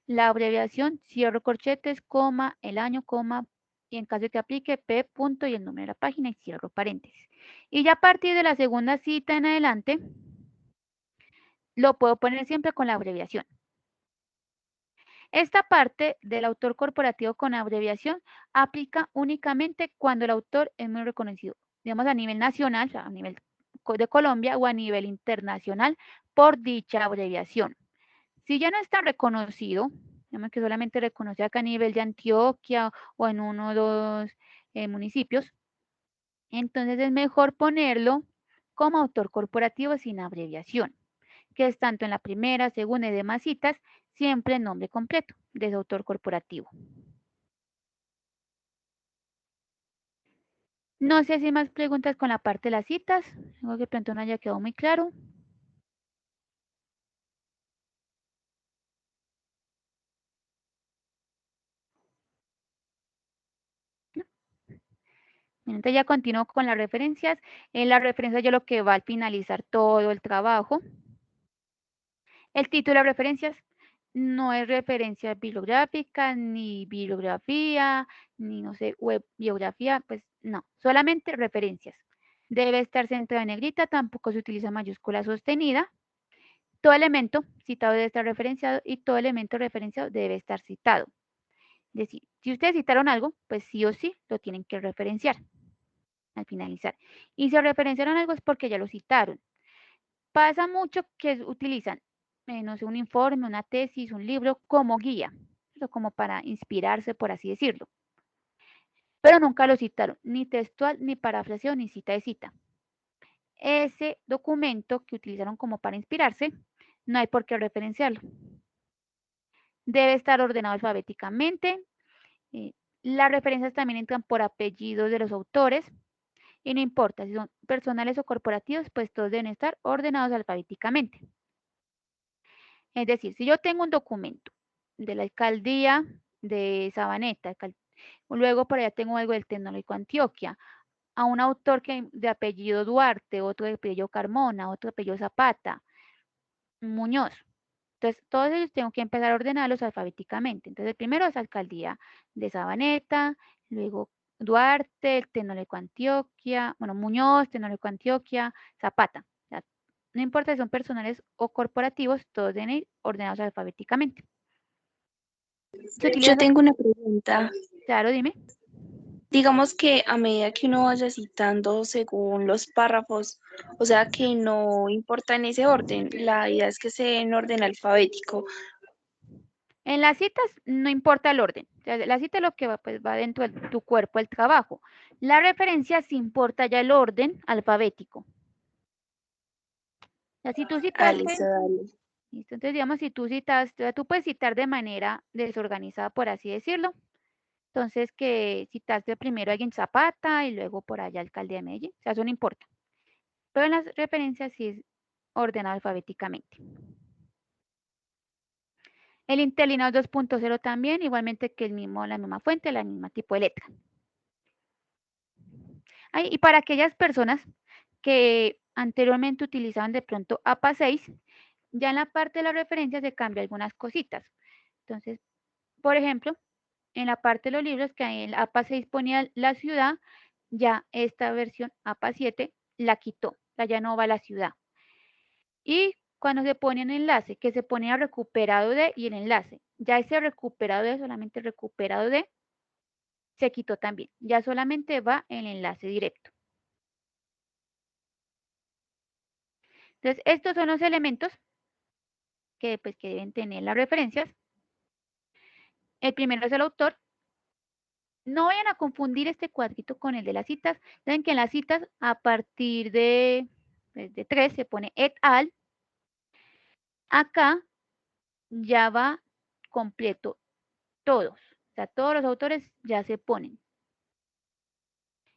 la abreviación, cierro corchetes, coma, el año, coma, y en caso de que aplique, P, punto, y el número de la página, y cierro paréntesis. Y ya a partir de la segunda cita en adelante, lo puedo poner siempre con la abreviación. Esta parte del autor corporativo con abreviación aplica únicamente cuando el autor es muy reconocido, digamos a nivel nacional, o sea, a nivel de Colombia o a nivel internacional por dicha abreviación. Si ya no está reconocido, digamos que solamente reconoce acá a nivel de Antioquia o en uno o dos municipios, entonces es mejor ponerlo como autor corporativo sin abreviación, que es tanto en la primera, segunda y demás citas, siempre el nombre completo de su autor corporativo. No sé si hay más preguntas con la parte de las citas, algo que pronto no haya quedado muy claro. Entonces ya continúo con las referencias. En las referencias yo lo que va al finalizar todo el trabajo. El título de referencias no es referencia bibliográfica, ni bibliografía, ni no sé, web biografía, pues no, solamente referencias. Debe estar centrada en negrita, tampoco se utiliza mayúscula sostenida. Todo elemento citado debe estar referenciado y todo elemento referenciado debe estar citado. Es decir, si ustedes citaron algo, pues sí o sí lo tienen que referenciar al finalizar. Y si referenciaron algo es porque ya lo citaron. Pasa mucho que utilizan, no sé, un informe, una tesis, un libro como guía, como para inspirarse, por así decirlo. pero nunca lo citaron, ni textual, ni parafraseo, ni cita de cita. Ese documento que utilizaron como para inspirarse, no hay por qué referenciarlo. Debe estar ordenado alfabéticamente. Las referencias también entran por apellidos de los autores. Y no importa si son personales o corporativos, pues todos deben estar ordenados alfabéticamente. Es decir, si yo tengo un documento de la alcaldía de Sabaneta, luego por allá tengo algo del Tecnológico Antioquia, a un autor de apellido Duarte, otro de apellido Carmona, otro de apellido Zapata, Muñoz. Entonces, todos ellos tengo que empezar a ordenarlos alfabéticamente. Entonces, el primero es alcaldía de Sabaneta, luego Duarte, el Tecnológico Antioquia, bueno, Muñoz, Tecnológico Antioquia, Zapata. O sea, no importa si son personales o corporativos, todos deben ir ordenados alfabéticamente. Yo tengo una pregunta. Claro, dime. Digamos que a medida que uno vaya citando según los párrafos, o sea que no importa en ese orden, la idea es que sea en orden alfabético. En las citas no importa el orden. O sea, la cita es lo que va, pues, va dentro de tu cuerpo, el trabajo. La referencia sí importa ya el orden alfabético. O sea, si tú citaste, listo, entonces digamos, si tú citaste, tú puedes citar de manera desorganizada, por así decirlo. Entonces, que citaste primero a alguien Zapata y luego por allá alcalde de Medellín. O sea, eso no importa. Pero en las referencias sí es ordenado alfabéticamente. El interlineado 2.0 también, igualmente que la misma fuente, la misma tipo de letra. Y para aquellas personas que anteriormente utilizaban de pronto APA 6, ya en la parte de la referencia se cambia algunas cositas. Entonces, por ejemplo, en la parte de los libros que en el APA 6 ponía la ciudad, ya esta versión APA 7 la quitó, ya no va a la ciudad. Y cuando se pone un enlace, que se ponía recuperado de y el enlace, ya ese recuperado de, solamente recuperado de, se quitó también. Ya solamente va el enlace directo. Entonces, estos son los elementos que, pues, que deben tener las referencias. El primero es el autor. No vayan a confundir este cuadrito con el de las citas. Saben que en las citas, a partir de 3 se pone et al. Acá ya va completo todos. O sea, todos los autores ya se ponen.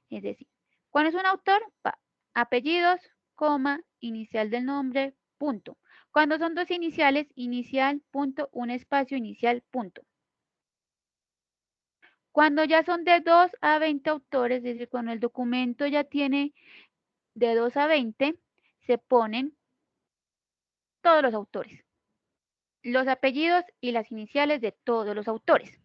Es decir, cuando es un autor, va apellidos, coma, inicial del nombre, punto. Cuando son dos iniciales, inicial, punto, un espacio, inicial, punto. Cuando ya son de 2 a 20 autores, es decir, cuando el documento ya tiene de 2 a 20, se ponen todos los autores, los apellidos y las iniciales de todos los autores.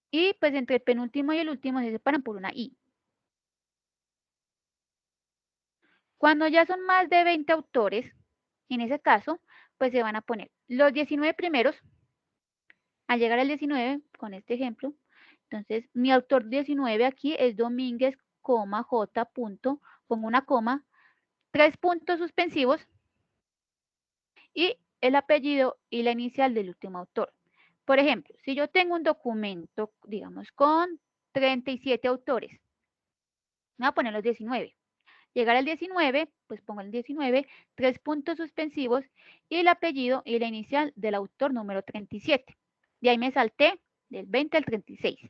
Y pues entre el penúltimo y el último se separan por una I. Cuando ya son más de 20 autores, en ese caso, pues se van a poner los 19 primeros. Al llegar al 19, con este ejemplo, entonces mi autor 19 aquí es Domínguez, J. Punto, pongo una coma, 3 puntos suspensivos y el apellido y la inicial del último autor. Por ejemplo, si yo tengo un documento, digamos, con 37 autores, me voy a poner los 19. Llegar al 19, pues pongo el 19, 3 puntos suspensivos y el apellido y la inicial del autor número 37. De ahí me salté del 20 al 36.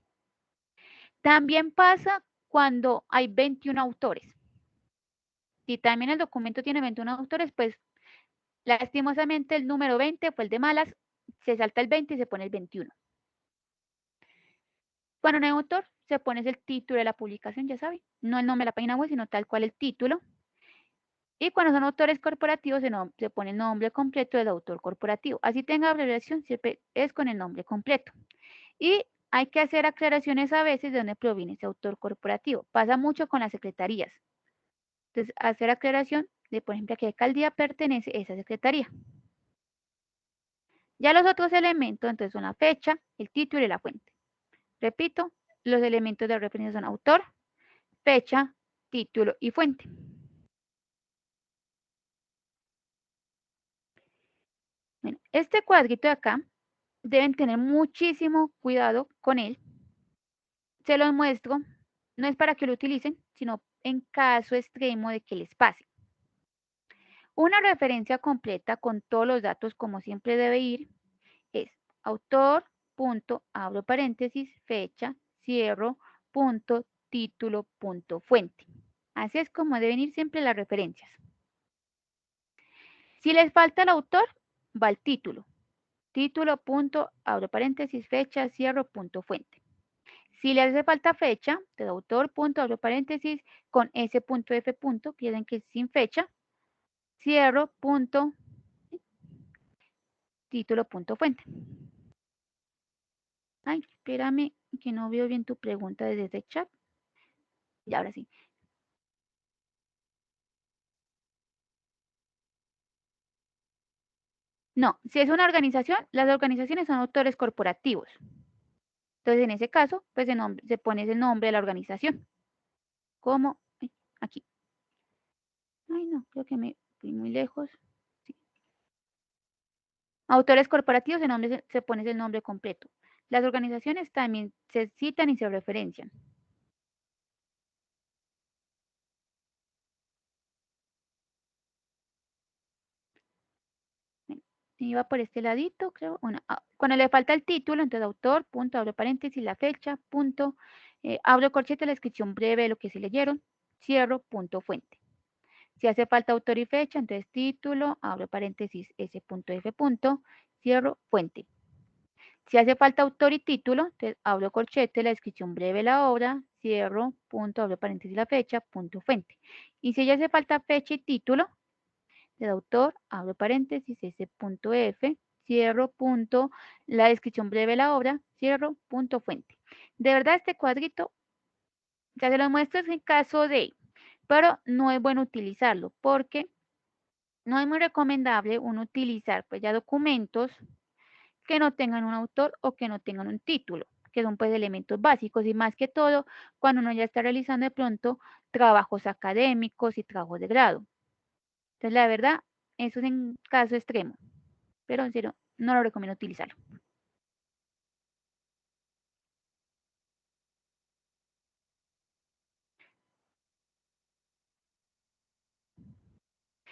También pasa cuando hay 21 autores. Si también el documento tiene 21 autores, pues lastimosamente el número 20 fue el de malas, se salta el 20 y se pone el 21. Cuando no hay autor, se pone el título de la publicación, ya saben, no el nombre de la página web, sino tal cual el título. Y cuando son autores corporativos, se pone el nombre completo del autor corporativo. Así tenga abreviación, siempre es con el nombre completo. Y hay que hacer aclaraciones a veces de dónde proviene ese autor corporativo. Pasa mucho con las secretarías. Entonces, hacer aclaración de, por ejemplo, a qué alcaldía pertenece esa secretaría. Ya los otros elementos, entonces, son la fecha, el título y la fuente. Repito, los elementos de referencia son autor, fecha, título y fuente. Bueno, este cuadrito de acá, deben tener muchísimo cuidado con él, se los muestro, no es para que lo utilicen, sino en caso extremo de que les pase. Una referencia completa con todos los datos, como siempre debe ir, es autor, punto, abro paréntesis, fecha, cierro, punto, título, punto, fuente. Así es como deben ir siempre las referencias. Si les falta el autor, va el título. Título, punto, abro paréntesis, fecha, cierro, punto, fuente. Si le hace falta fecha, de autor, punto, abro paréntesis, con s.f. Quieren que sin fecha, cierro, punto, título, punto, fuente. Ay, espérame, que no veo bien tu pregunta desde este chat. Y ahora sí. No, si es una organización, las organizaciones son autores corporativos. Entonces, en ese caso, pues se pone ese nombre de la organización. Como aquí. Ay, no, creo que me fui muy lejos. Sí. Autores corporativos, se pone el nombre completo. Las organizaciones también se citan y se referencian. Iba por este ladito, creo. Bueno, cuando le falta el título, entonces autor, punto, abro paréntesis, la fecha, punto, abro corchete, la descripción breve de lo que se leyeron, cierro, punto, fuente. Si hace falta autor y fecha, entonces título, abro paréntesis, s.f. Cierro, fuente. Si hace falta autor y título, entonces abro corchete, la descripción breve de la obra, cierro, punto, abro paréntesis, la fecha, punto, fuente. Y si ya hace falta fecha y título, del autor, abro paréntesis, s.f, cierro, punto, la descripción breve de la obra, cierro, punto, fuente. De verdad, este cuadrito, ya se lo muestro en caso de, pero no es bueno utilizarlo porque no es muy recomendable uno utilizar pues ya documentos que no tengan un autor o que no tengan un título, que son pues elementos básicos y más que todo cuando uno ya está realizando de pronto trabajos académicos y trabajos de grado. Entonces la verdad, eso es en caso extremo, pero en serio, no lo recomiendo utilizarlo.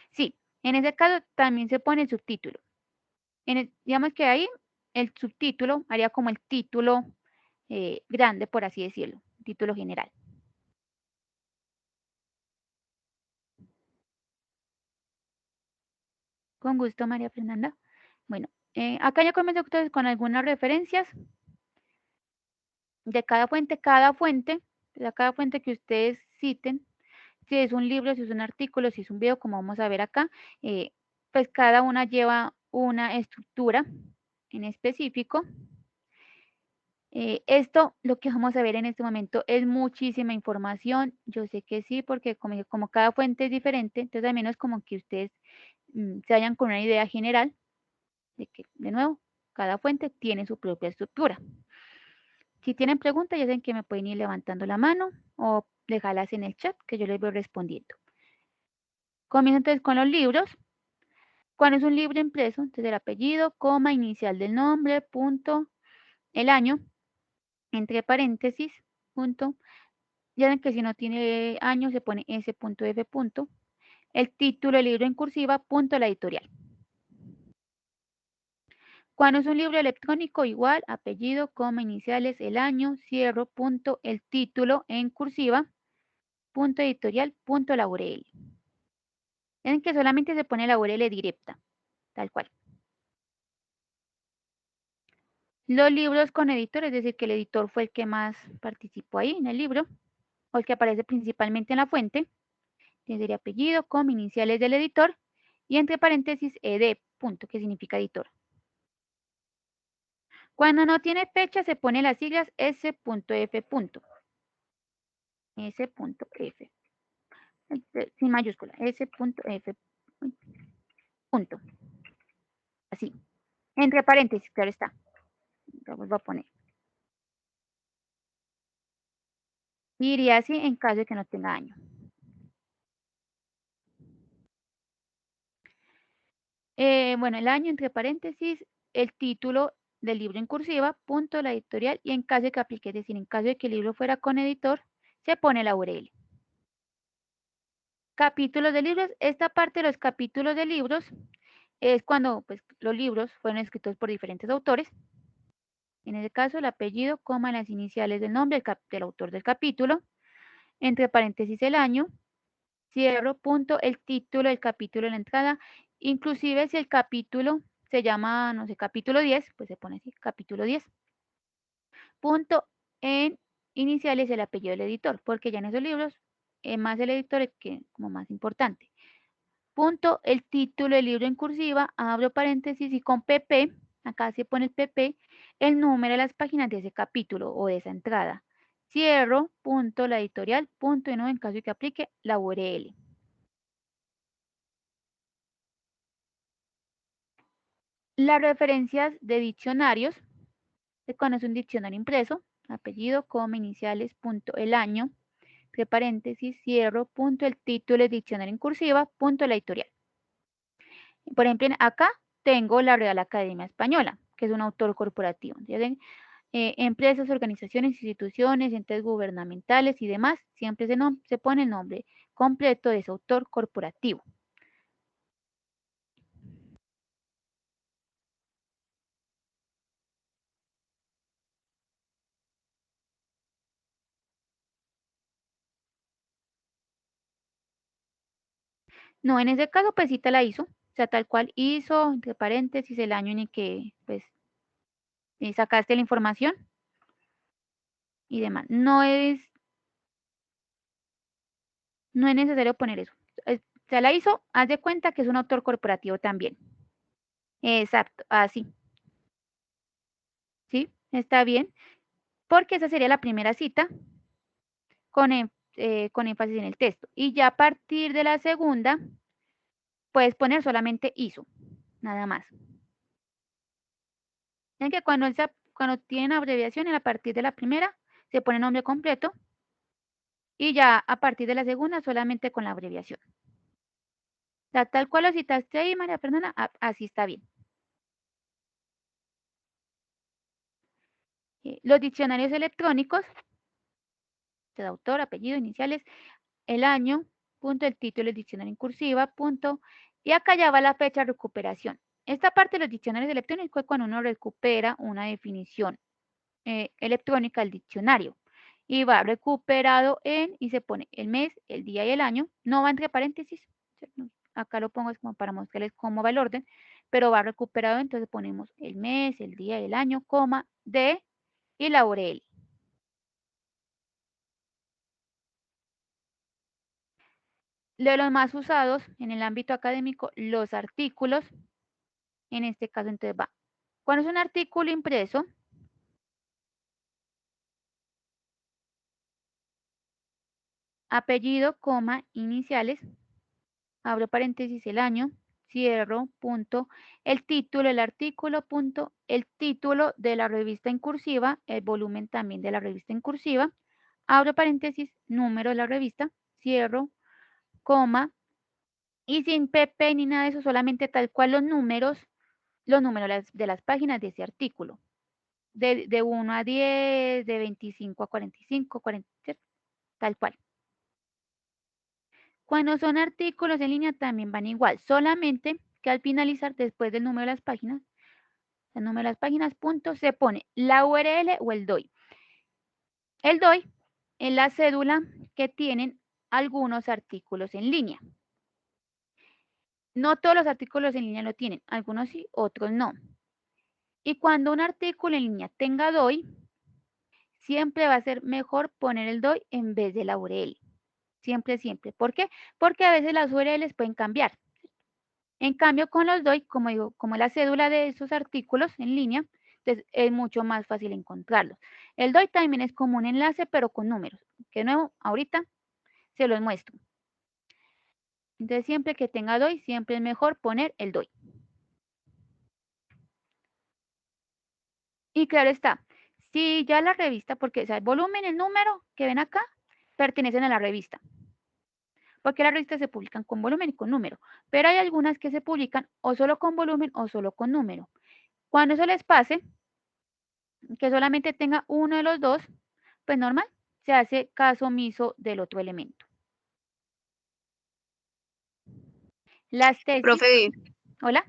Sí, en ese caso también se pone el subtítulo. Digamos que ahí el subtítulo haría como el título grande, por así decirlo, título general. Con gusto, María Fernanda. Bueno, acá ya comienzo entonces con algunas referencias de cada fuente. Cada fuente que ustedes citen, si es un libro, si es un artículo, si es un video, como vamos a ver acá, pues cada una lleva una estructura en específico. Esto, lo que vamos a ver en este momento, es muchísima información. Yo sé que sí, porque como cada fuente es diferente, entonces al menos como que ustedes se vayan con una idea general de que, de nuevo, cada fuente tiene su propia estructura. Si tienen preguntas, ya saben que me pueden ir levantando la mano o dejarlas en el chat que yo les voy respondiendo. Comienzo entonces con los libros. Cuando es un libro impreso, entonces el apellido, coma, inicial del nombre, punto, el año, entre paréntesis, punto. Ya saben que si no tiene año se pone s.f. El título del libro en cursiva, punto, la editorial. Cuando es un libro electrónico, igual, apellido, coma, iniciales, el año, cierro, punto, el título en cursiva, punto editorial, punto la URL. Ven que solamente se pone la URL directa, tal cual. Los libros con editor, es decir, que el editor fue el que más participó ahí en el libro, o el que aparece principalmente en la fuente, que sería apellido, coma, iniciales del editor, y entre paréntesis, ed, punto, que significa editor. Cuando no tiene fecha, se pone las siglas s.f. S.f. Sin mayúscula, s.f. Punto. Así. Entre paréntesis, claro está. Lo vuelvo a poner. Y iría así en caso de que no tenga año. Bueno, el año entre paréntesis, el título del libro en cursiva, punto la editorial, y en caso de que aplique, es decir, en caso de que el libro fuera con editor, se pone la URL. Capítulos de libros. Esta parte de los capítulos de libros es cuando pues, los libros fueron escritos por diferentes autores. En este caso, el apellido, coma, las iniciales del nombre del autor del capítulo, entre paréntesis el año, cierro, punto, el título del capítulo en la entrada. Inclusive si el capítulo se llama, no sé, capítulo 10, pues se pone así, capítulo 10. Punto, en iniciales el apellido del editor, porque ya en esos libros es más el editor el que como más importante. Punto, el título del libro en cursiva, abro paréntesis y con PP, acá se pone el PP, el número de las páginas de ese capítulo o de esa entrada. Cierro, punto, la editorial, punto, y no en caso de que aplique la URL. Las referencias de diccionarios, cuando es un diccionario impreso, apellido, coma, iniciales, punto, el año, entre paréntesis, cierro, punto, el título del diccionario en cursiva, punto, la editorial. Por ejemplo, acá tengo la Real Academia Española, que es un autor corporativo. Empresas, organizaciones, instituciones, entes gubernamentales y demás, siempre se pone el nombre completo de ese autor corporativo. No, en ese caso, pues sí te la hizo, o sea, tal cual hizo, entre paréntesis, el año en el que, pues, sacaste la información y demás. No es necesario poner eso. Se la hizo, haz de cuenta que es un autor corporativo también. Exacto, así. ¿Sí? Está bien. Porque esa sería la primera cita con énfasis en el texto. Y ya a partir de la segunda, puedes poner solamente ISO, nada más. Ven que cuando tienen abreviación, a partir de la primera, se pone nombre completo. Y ya a partir de la segunda, solamente con la abreviación. Tal cual lo citaste ahí, María Fernanda, así está bien. Los diccionarios electrónicos, de autor, apellido, iniciales, el año, punto, el título del diccionario en cursiva, punto, y acá ya va la fecha de recuperación. Esta parte de los diccionarios electrónicos es cuando uno recupera una definición electrónica del diccionario y va recuperado en, y se pone el mes, el día y el año, no va entre paréntesis, acá lo pongo es como para mostrarles cómo va el orden, pero va recuperado, entonces ponemos el mes, el día y el año, coma, de, y la URL. De los más usados en el ámbito académico, los artículos, en este caso entonces va. Cuando es un artículo impreso, apellido, coma, iniciales, abro paréntesis el año, cierro, punto, el título del artículo, punto, el título de la revista en cursiva, el volumen también de la revista en cursiva, abro paréntesis, número de la revista, cierro, coma, y sin PP ni nada de eso, solamente tal cual los números de las páginas de ese artículo. De 1 a 10, de 25 a 45, 40, tal cual. Cuando son artículos en línea también van igual, solamente que al finalizar, después del número de las páginas, el número de las páginas, punto, se pone la URL o el DOI. El DOI es la cédula que tienen algunos artículos en línea. No todos los artículos en línea lo tienen, algunos sí, otros no. Y cuando un artículo en línea tenga DOI, siempre va a ser mejor poner el DOI en vez de la URL. Siempre, siempre. ¿Por qué? Porque a veces las URLs pueden cambiar. En cambio, con los DOI, como digo, como la cédula de esos artículos en línea, entonces es mucho más fácil encontrarlos. El DOI también es como un enlace, pero con números. Que de nuevo, ahorita se los muestro. Entonces, siempre que tenga DOI, siempre es mejor poner el DOI. Y claro está, si ya la revista, porque o sea, el volumen, el número que ven acá, pertenecen a la revista. Porque las revistas se publican con volumen y con número. Pero hay algunas que se publican o solo con volumen o solo con número. Cuando eso les pase, que solamente tenga uno de los dos, pues normal, se hace caso omiso del otro elemento. Las tesis. Profe, Hola.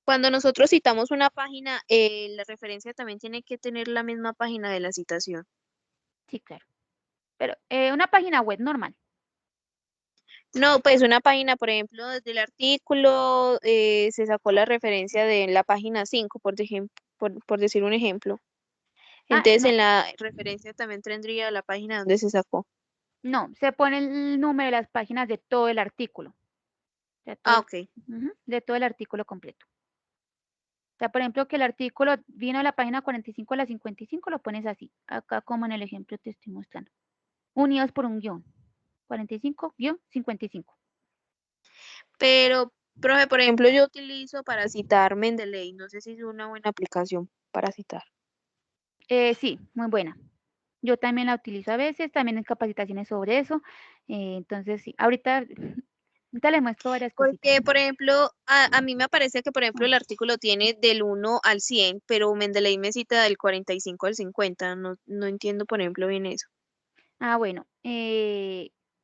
cuando nosotros citamos una página, la referencia también tiene que tener la misma página de la citación. Sí, claro. Pero una página web normal. No, pues una página, por ejemplo, desde el artículo se sacó la referencia de la página 5, por decir un ejemplo. Entonces, no. en la referencia también tendría la página donde se sacó. No, se pone el número de las páginas de todo el artículo. Ok. De todo el artículo completo. O sea, por ejemplo, que el artículo vino de la página 45 a la 55, lo pones así, acá como en el ejemplo te estoy mostrando. Unidos por un guión. 45-55. Pero, profe, por ejemplo, yo utilizo para citar Mendeley. No sé si es una buena aplicación para citar. Sí, muy buena. Yo también la utilizo a veces, también en capacitaciones sobre eso. Entonces, sí, ahorita les muestro varias cositas. Porque, por ejemplo, a mí me parece que, por ejemplo, el artículo tiene del 1 al 100, pero Mendeley me cita del 45 al 50. No entiendo, por ejemplo, bien eso. Ah, bueno.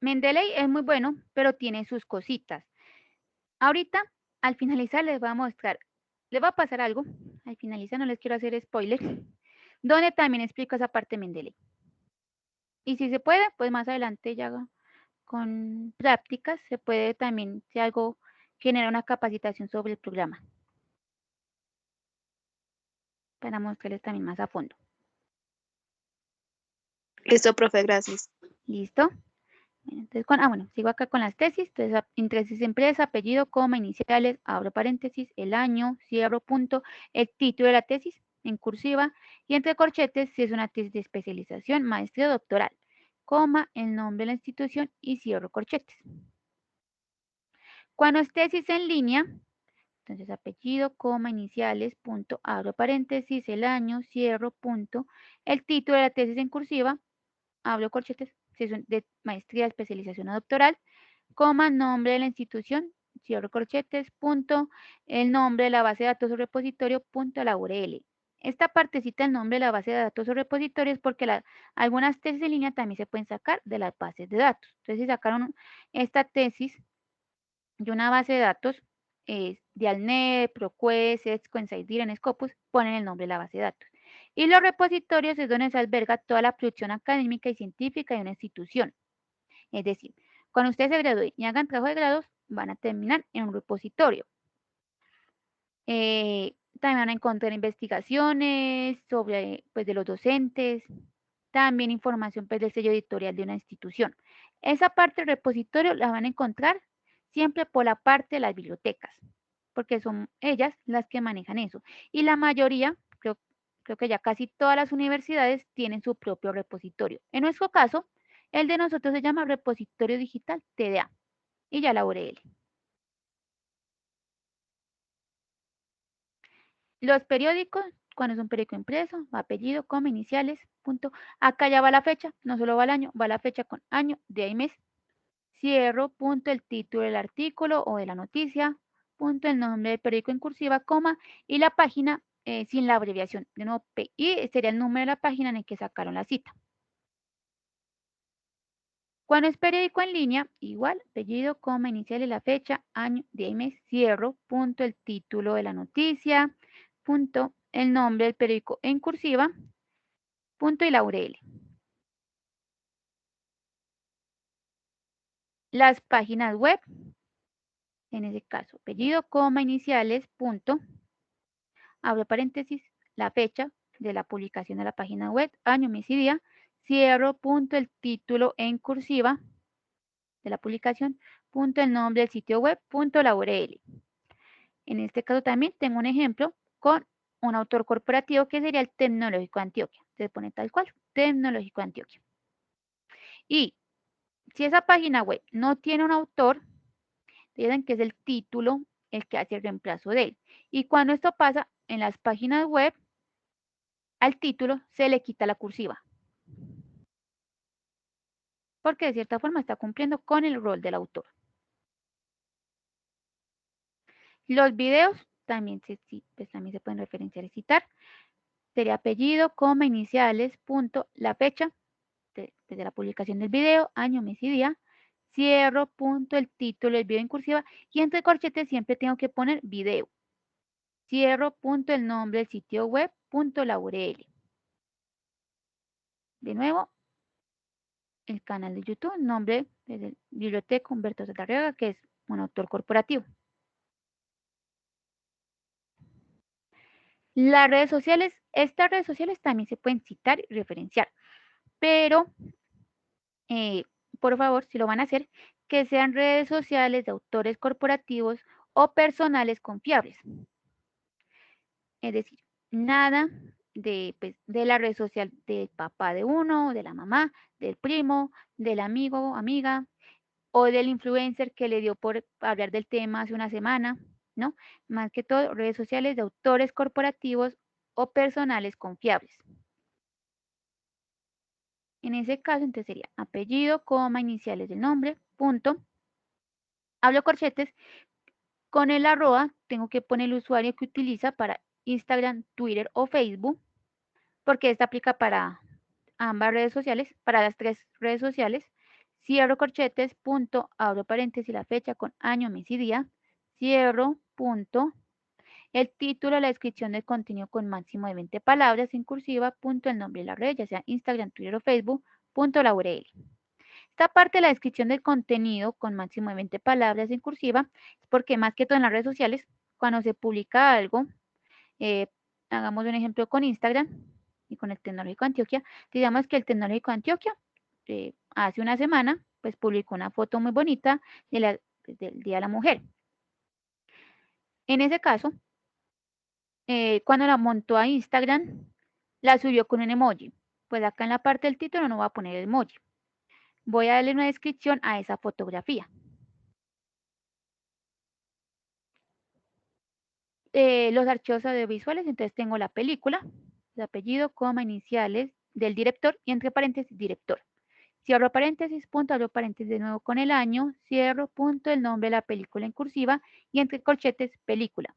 Mendeley es muy bueno, pero tiene sus cositas. Ahorita, al finalizar, les voy a mostrar, les va a pasar algo. Al finalizar, no les quiero hacer spoiler, donde también explico esa parte de Mendeley. Y si se puede, pues más adelante ya con prácticas se puede también, si algo, generar una capacitación sobre el programa. Para mostrarles también más a fondo. Listo, profe, gracias. ¿Listo? Entonces, sigo acá con las tesis. Entonces, tesis empresa, apellido, coma, iniciales, abro paréntesis, el año, cierro punto, el título de la tesis en cursiva y entre corchetes si es una tesis de especialización, maestría o doctoral, coma, el nombre de la institución y cierro corchetes. Cuando es tesis en línea, entonces apellido, coma, iniciales, punto, abro paréntesis, el año, cierro punto, el título de la tesis en cursiva, abro corchetes, si es de maestría, especialización o doctoral, coma, nombre de la institución, cierro corchetes, punto, el nombre de la base de datos o repositorio, punto, la URL. Esta partecita, el nombre de la base de datos o repositorio, es porque algunas tesis en línea también se pueden sacar de las bases de datos. Entonces, si sacaron esta tesis de una base de datos, de Alnet, ProQuest, Coincidir en Scopus, ponen el nombre de la base de datos. Y los repositorios es donde se alberga toda la producción académica y científica de una institución. Es decir, cuando ustedes se gradúen y hagan trabajo de grados, van a terminar en un repositorio. También van a encontrar investigaciones sobre, pues, de los docentes, también información, pues, del sello editorial de una institución. Esa parte del repositorio la van a encontrar siempre por la parte de las bibliotecas, porque son ellas las que manejan eso. Y la mayoría, creo que ya casi todas las universidades tienen su propio repositorio. En nuestro caso, el de nosotros se llama Repositorio Digital TDA y ya la URL. Los periódicos, cuando es un periódico impreso, apellido, coma, iniciales, punto. Acá ya va la fecha, no solo va el año, va la fecha con año, día y mes. Cierro, punto, el título del artículo o de la noticia, punto, el nombre del periódico en cursiva, coma, y la página sin la abreviación. De nuevo, PI sería el número de la página en el que sacaron la cita. Cuando es periódico en línea, igual, apellido, coma, iniciales, la fecha, año, día y mes, cierro, punto, el título de la noticia, punto, el nombre del periódico en cursiva, punto y la URL. Las páginas web, en ese caso, apellido, coma, iniciales, punto, abro paréntesis, la fecha de la publicación de la página web, año, mes y día, cierro, punto, el título en cursiva de la publicación, punto, el nombre del sitio web, punto, la URL. En este caso también tengo un ejemplo con un autor corporativo que sería el Tecnológico de Antioquia. Se pone tal cual, Tecnológico de Antioquia. Y si esa página web no tiene un autor, dicen que es el título el que hace el reemplazo de él. Y cuando esto pasa en las páginas web, al título se le quita la cursiva. Porque de cierta forma está cumpliendo con el rol del autor. Los videos también se pueden referenciar y citar. sería apellido, coma, iniciales, punto, la fecha de la publicación del video, año, mes y día, cierro, punto, el título del video en cursiva y entre corchetes siempre tengo que poner video. Cierro, punto, el nombre del sitio web, punto, la URL. De nuevo, el canal de YouTube, nombre de Biblioteca Humberto Zatarriaga, que es un autor corporativo. Las redes sociales, estas redes sociales también se pueden citar y referenciar, pero por favor, si lo van a hacer, que sean redes sociales de autores corporativos o personales confiables. Es decir, nada de, pues, de la red social del papá de uno, de la mamá, del primo, del amigo, amiga, o del influencer que le dio por hablar del tema hace una semana, ¿no? Más que todo, redes sociales de autores corporativos o personales confiables. En ese caso, entonces sería apellido, coma, iniciales del nombre, punto. Hablo corchetes, con el arroba tengo que poner el usuario que utiliza para Instagram, Twitter o Facebook, porque esta aplica para ambas redes sociales, para las tres redes sociales. Cierro corchetes, punto, abro paréntesis, la fecha con año, mes y día. Cierro, punto. El título, la descripción del contenido con máximo de 20 palabras en cursiva, punto, el nombre de la red, ya sea Instagram, Twitter o Facebook, punto, la URL. Esta parte de la descripción del contenido con máximo de 20 palabras en cursiva es porque más que todo en las redes sociales, cuando se publica algo, hagamos un ejemplo con Instagram y con el Tecnológico de Antioquia, digamos que el Tecnológico de Antioquia hace una semana pues publicó una foto muy bonita del Día de la Mujer. En ese caso, cuando la montó a Instagram, la subió con un emoji. Pues acá en la parte del título no voy a poner el emoji. Voy a darle una descripción a esa fotografía. Los archivos audiovisuales, entonces tengo la película, el apellido, coma, iniciales del director y entre paréntesis, director. Cierro paréntesis, punto, abro paréntesis de nuevo con el año, cierro, punto, el nombre de la película en cursiva y entre corchetes, película.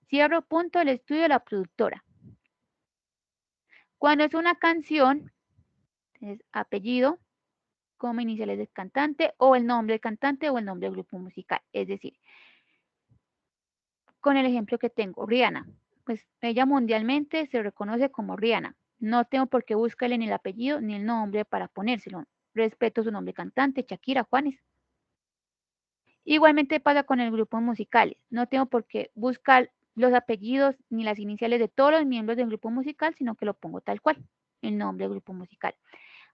Cierro, punto, el estudio de la productora. Cuando es una canción, es apellido, coma, iniciales del cantante o el nombre del cantante o el nombre del grupo musical. Es decir, con el ejemplo que tengo, Rihanna, pues ella mundialmente se reconoce como Rihanna. No tengo por qué buscarle ni el apellido ni el nombre para ponérselo. Respeto su nombre cantante, Shakira, Juanes. Igualmente pasa con el grupo musical. No tengo por qué buscar los apellidos ni las iniciales de todos los miembros del grupo musical, sino que lo pongo tal cual, el nombre del grupo musical.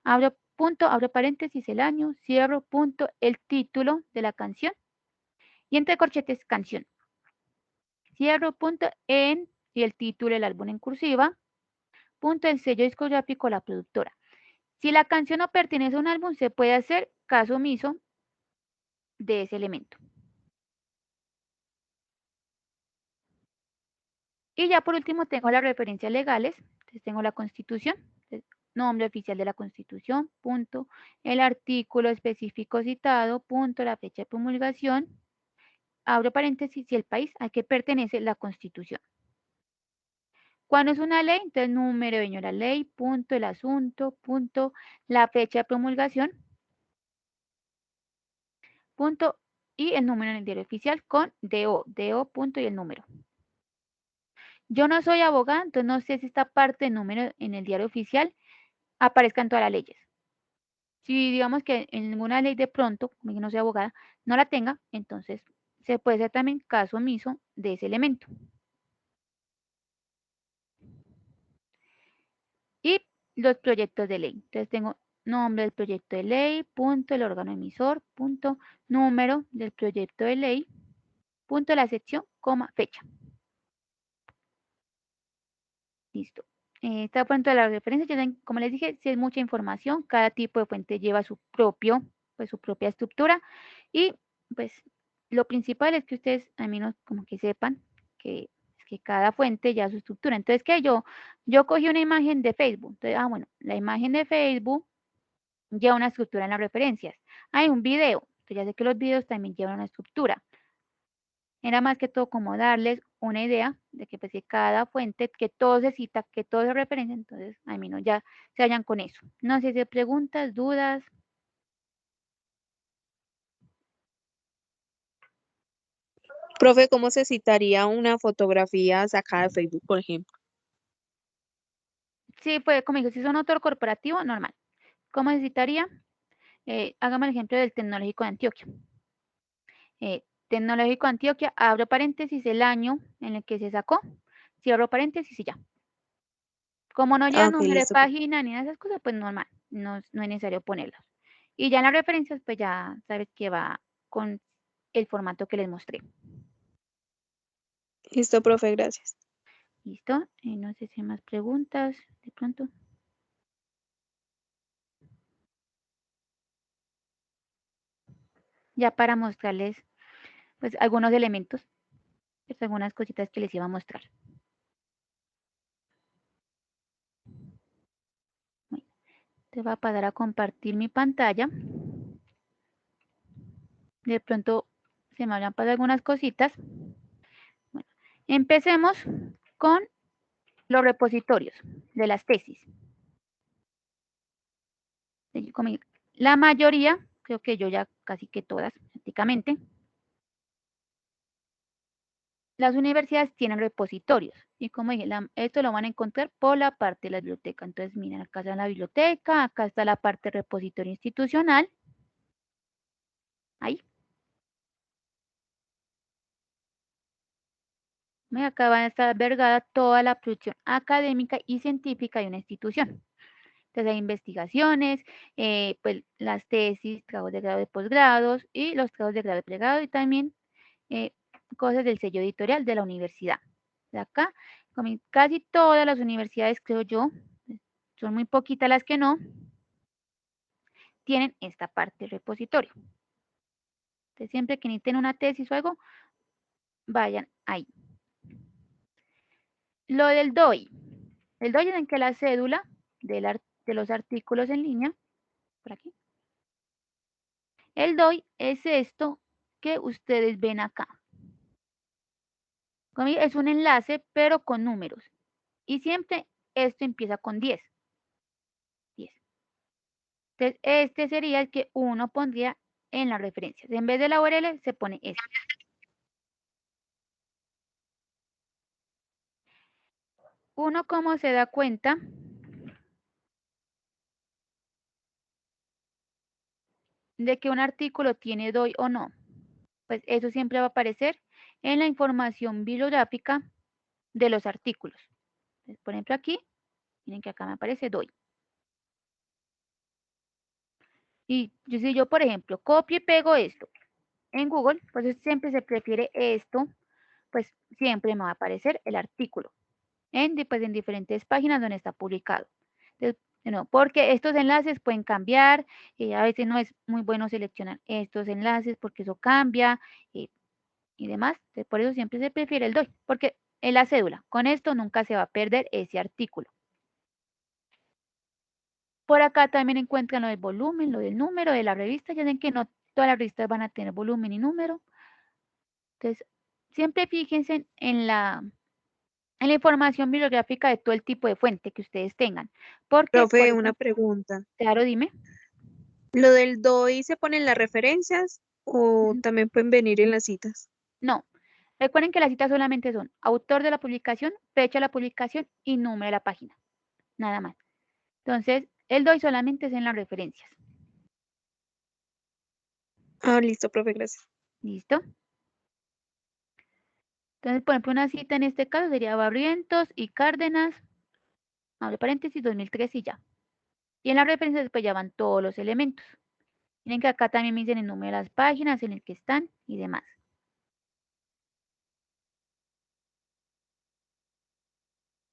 Abro punto, abro paréntesis, el año, cierro punto, el título de la canción y entre corchetes, canción. Cierro punto en y el título del álbum en cursiva, punto el sello discográfico, la productora. Si la canción no pertenece a un álbum, se puede hacer caso omiso de ese elemento. Y ya por último tengo las referencias legales. Entonces tengo la Constitución, nombre oficial de la Constitución, punto, el artículo específico citado, punto, la fecha de promulgación, abro paréntesis, si el país al que pertenece la Constitución. Cuando es una ley, entonces número de la ley, punto, el asunto, punto, la fecha de promulgación, punto, y el número en el diario oficial con DO, punto y el número. Yo no soy abogada, entonces no sé si esta parte del número en el diario oficial aparezca en todas las leyes. Si digamos que en ninguna ley de pronto, como yo no soy abogada, no la tenga, entonces se puede hacer también caso omiso de ese elemento. Y los proyectos de ley. Entonces tengo nombre del proyecto de ley, punto, el órgano emisor, punto, número del proyecto de ley, punto, la sección, coma, fecha. Listo. Esta fuente de la referencia, como les dije, si es mucha información, cada tipo de fuente lleva su propia estructura y pues lo principal es que ustedes al menos como que sepan que cada fuente lleva su estructura. Entonces, que yo cogí una imagen de Facebook. Entonces, bueno, la imagen de Facebook lleva una estructura en las referencias. Hay un video. Entonces, ya sé que los videos también llevan una estructura. Era más que todo como darles una idea de que pues que cada fuente, que todo se cita, que todo se referencia, entonces al menos ya se vayan con eso. No sé si hay preguntas, dudas. Profe, ¿cómo se citaría una fotografía sacada de Facebook, por ejemplo? Sí, pues como digo, si es un autor corporativo, normal. ¿Cómo se citaría? Hagamos el ejemplo del Tecnológico de Antioquia. Tecnológico de Antioquia, abro paréntesis, el año en el que se sacó, cierro paréntesis y ya. Como no lleva Ok, número de listo, profe. página ni nada de esas cosas, pues normal, no es necesario ponerlas. Y ya en las referencias, pues ya sabes que va con el formato que les mostré. Listo, profe, gracias. ¿Listo? No sé si hay más preguntas de pronto. Ya para mostrarles pues algunos elementos, pues, algunas cositas que les iba a mostrar. Bueno, te voy a pasar a compartir mi pantalla. De pronto se me habrán pasado algunas cositas. Bueno, empecemos con los repositorios de las tesis. La mayoría, creo que yo ya casi que todas, prácticamente, las universidades tienen repositorios. Y como dije, esto lo van a encontrar por la parte de la biblioteca. Entonces, miren, acá está la biblioteca, acá está la parte de repositorio institucional. Ahí. Acá va a estar albergada toda la producción académica y científica de una institución. Entonces hay investigaciones, pues las tesis, trabajos de grado y posgrados y los trabajos de grado y pregrado y también cosas del sello editorial de la universidad. De acá, casi todas las universidades, creo yo, son muy poquitas las que no, tienen esta parte del repositorio. Entonces siempre que necesiten una tesis o algo, vayan ahí. Lo del DOI. El DOI es en que la cédula de los artículos en línea, por aquí. El DOI es esto que ustedes ven acá. Es un enlace, pero con números. Y siempre esto empieza con 10. 10. Entonces, este sería el que uno pondría en las referencias. En vez de la URL, se pone este. Uno, ¿cómo se da cuenta? De que un artículo tiene DOI o no. Pues eso siempre va a aparecer en la información bibliográfica de los artículos. Entonces, por ejemplo, aquí, miren que acá me aparece DOI. Y si yo, por ejemplo, copio y pego esto en Google, pues siempre se prefiere esto, pues siempre me va a aparecer el artículo pues, en diferentes páginas donde está publicado. Entonces, no, porque estos enlaces pueden cambiar, a veces no es muy bueno seleccionar estos enlaces porque eso cambia y demás. Entonces, por eso siempre se prefiere el DOI, porque en la cédula, con esto nunca se va a perder ese artículo. Por acá también encuentran lo del volumen, lo del número de la revista. Ya ven que no todas las revistas van a tener volumen y número. Entonces, siempre fíjense en la información bibliográfica de todo el tipo de fuente que ustedes tengan. Porque, Profe, una pregunta. Claro, dime. ¿Lo del DOI se pone en las referencias o también pueden venir en las citas? No. Recuerden que las citas solamente son autor de la publicación, fecha de la publicación y número de la página. Nada más. Entonces, el DOI solamente es en las referencias. Ah, listo, profe, gracias. ¿Listo? Entonces, por ejemplo, una cita en este caso sería Barrientos y Cárdenas, abre paréntesis, 2003 y ya. Y en las referencias después ya van todos los elementos. Miren que acá también me dicen el número de las páginas en el que están y demás.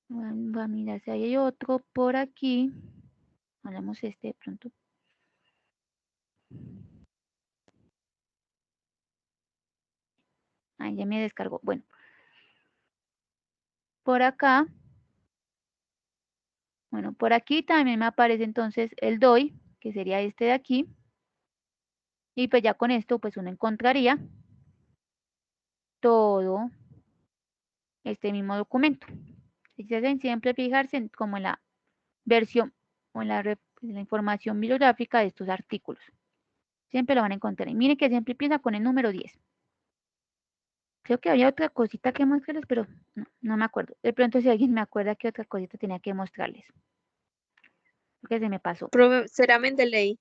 Voy a mirar si hay otro por aquí. Hablamos este de pronto. Ahí ya me descargó. Bueno. Por acá. Bueno, por aquí también me aparece entonces el DOI, que sería este de aquí. Y pues ya con esto pues uno encontraría todo este mismo documento. Si se hacen siempre fijarse como en la versión o en la información bibliográfica de estos artículos. Siempre lo van a encontrar. Y miren que siempre empieza con el número 10. Creo que había otra cosita que mostrarles, pero no me acuerdo. De pronto si alguien me acuerda que otra cosita tenía que mostrarles. Porque se me pasó. ¿Será Mendeley?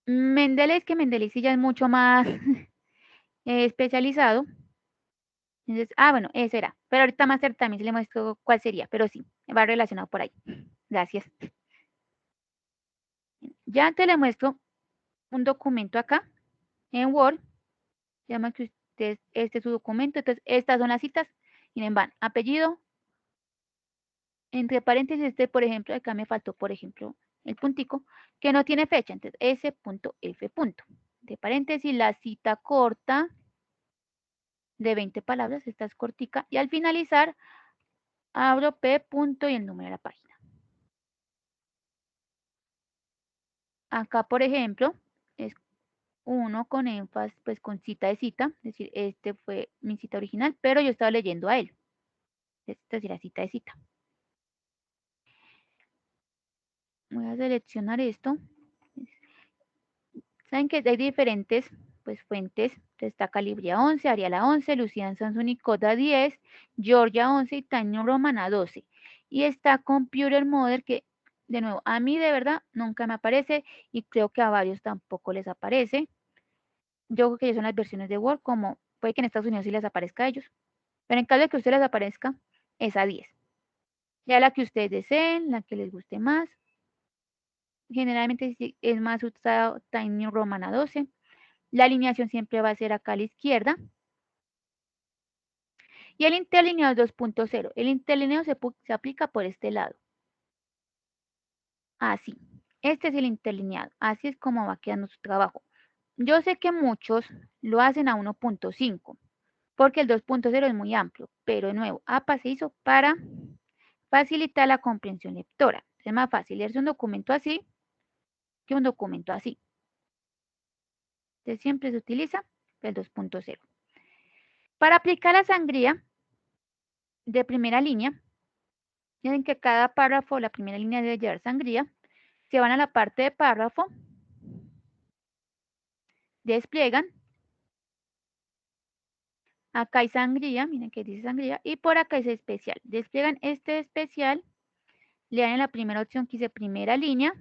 Mendeley, es que Mendeley sí ya es mucho más especializado. Entonces, bueno, ese era. Pero ahorita más tarde también se le muestro cuál sería. Pero sí, va relacionado por ahí. Gracias. Ya antes le muestro un documento acá en Word. Llama que usted, este es su documento. Entonces, estas son las citas. Miren, van apellido, entre paréntesis, por ejemplo, acá me faltó, por ejemplo, el puntico, que no tiene fecha. Entonces, S.F. De paréntesis, la cita corta de 20 palabras. Esta es cortica. Y al finalizar, abro P. y el número de la página. Acá, por ejemplo, es uno con énfasis, pues con cita de cita, es decir, este fue mi cita original, pero yo estaba leyendo a él. Esta es la cita de cita. Voy a seleccionar esto. Saben que hay diferentes pues, fuentes. Está Calibria 11, Ariala 11, Lucian Samsung y Coda 10, Georgia 11 y Time Romana 12. Y está Computer Model que, de nuevo, a mí de verdad nunca me aparece y creo que a varios tampoco les aparece. Yo creo que ya son las versiones de Word, como puede que en Estados Unidos sí les aparezca a ellos. Pero en caso de que a ustedes les aparezca, es a 10. Ya la que ustedes deseen, la que les guste más. Generalmente es más usado Time New Roman a 12. La alineación siempre va a ser acá a la izquierda. Y el interlineado 2.0. El interlineado se aplica por este lado. Así. Este es el interlineado. Así es como va quedando su trabajo. Yo sé que muchos lo hacen a 1.5. Porque el 2.0 es muy amplio. Pero de nuevo, APA se hizo para facilitar la comprensión lectora. Es más fácil leerse un documento así que un documento así. Entonces siempre se utiliza el 2.0. Para aplicar la sangría de primera línea, miren que cada párrafo, la primera línea debe llevar sangría. Se van a la parte de párrafo, despliegan. Acá hay sangría, miren que dice sangría, y por acá es especial. Despliegan este especial, le dan en la primera opción que dice primera línea.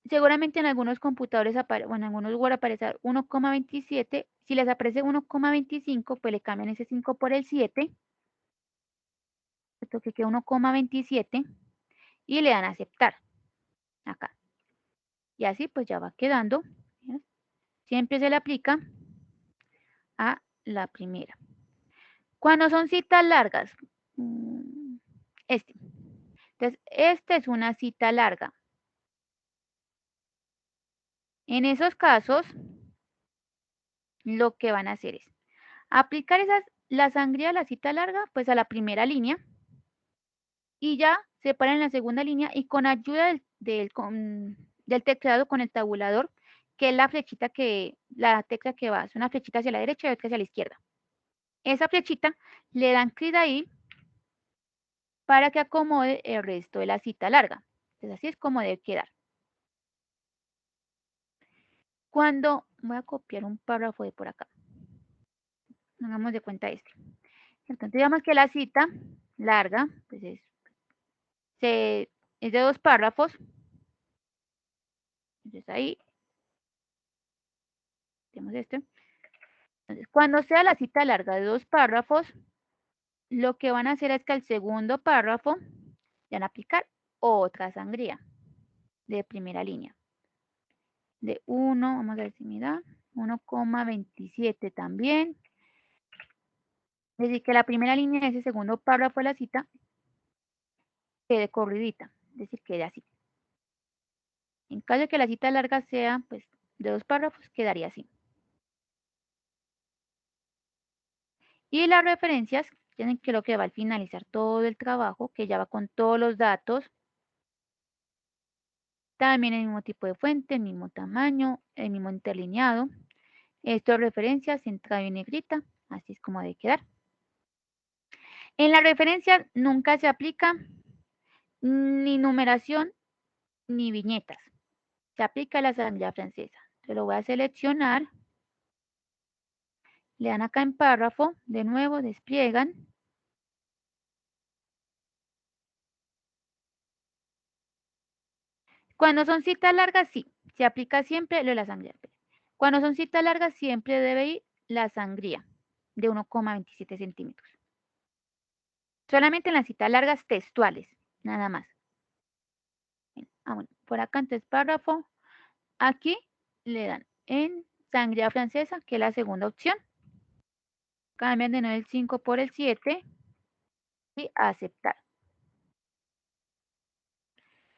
Seguramente en algunos computadores, bueno, en algunos Word aparece 1,27. Si les aparece 1,25, pues le cambian ese 5 por el 7. Esto que queda 1,27. Y le dan a aceptar. Acá. Y así pues ya va quedando. Siempre se le aplica a la primera. Cuando son citas largas, entonces, esta es una cita larga. En esos casos, lo que van a hacer es aplicar la sangría de la cita larga, pues a la primera línea. Y ya se paran en la segunda línea y con ayuda del teclado con el tabulador, que es la flechita la tecla que va, es una flechita hacia la derecha y otra hacia la izquierda. Esa flechita le dan clic ahí para que acomode el resto de la cita larga. Entonces así es como debe quedar. Cuando voy a copiar un párrafo de por acá. Hagamos de cuenta este. Entonces digamos que la cita larga pues es de 2 párrafos. Entonces ahí tenemos este. Entonces cuando sea la cita larga de 2 párrafos, lo que van a hacer es que al segundo párrafo van a aplicar otra sangría de primera línea. De 1, vamos a ver si me da, 1,27 también. Es decir, que la primera línea de ese segundo párrafo de la cita quede corridita, es decir, quede así. En caso de que la cita larga sea pues, de 2 párrafos, quedaría así. Y las referencias tienen que lo que va al finalizar todo el trabajo, que ya va con todos los datos. También el mismo tipo de fuente, el mismo tamaño, el mismo interlineado. Esto es referencia, centrado en negrita, así es como debe quedar. En la referencia nunca se aplica ni numeración ni viñetas. Se aplica la asamblea francesa. Se lo voy a seleccionar. Le dan acá en párrafo, de nuevo despliegan. Cuando son citas largas, sí, se aplica siempre lo de la sangría. Cuando son citas largas, siempre debe ir la sangría de 1,27 centímetros. Solamente en las citas largas textuales, nada más. Bueno, por acá entonces párrafo. Aquí le dan en sangría francesa, que es la segunda opción. Cambian de nuevo el 5 por el 7 y aceptar.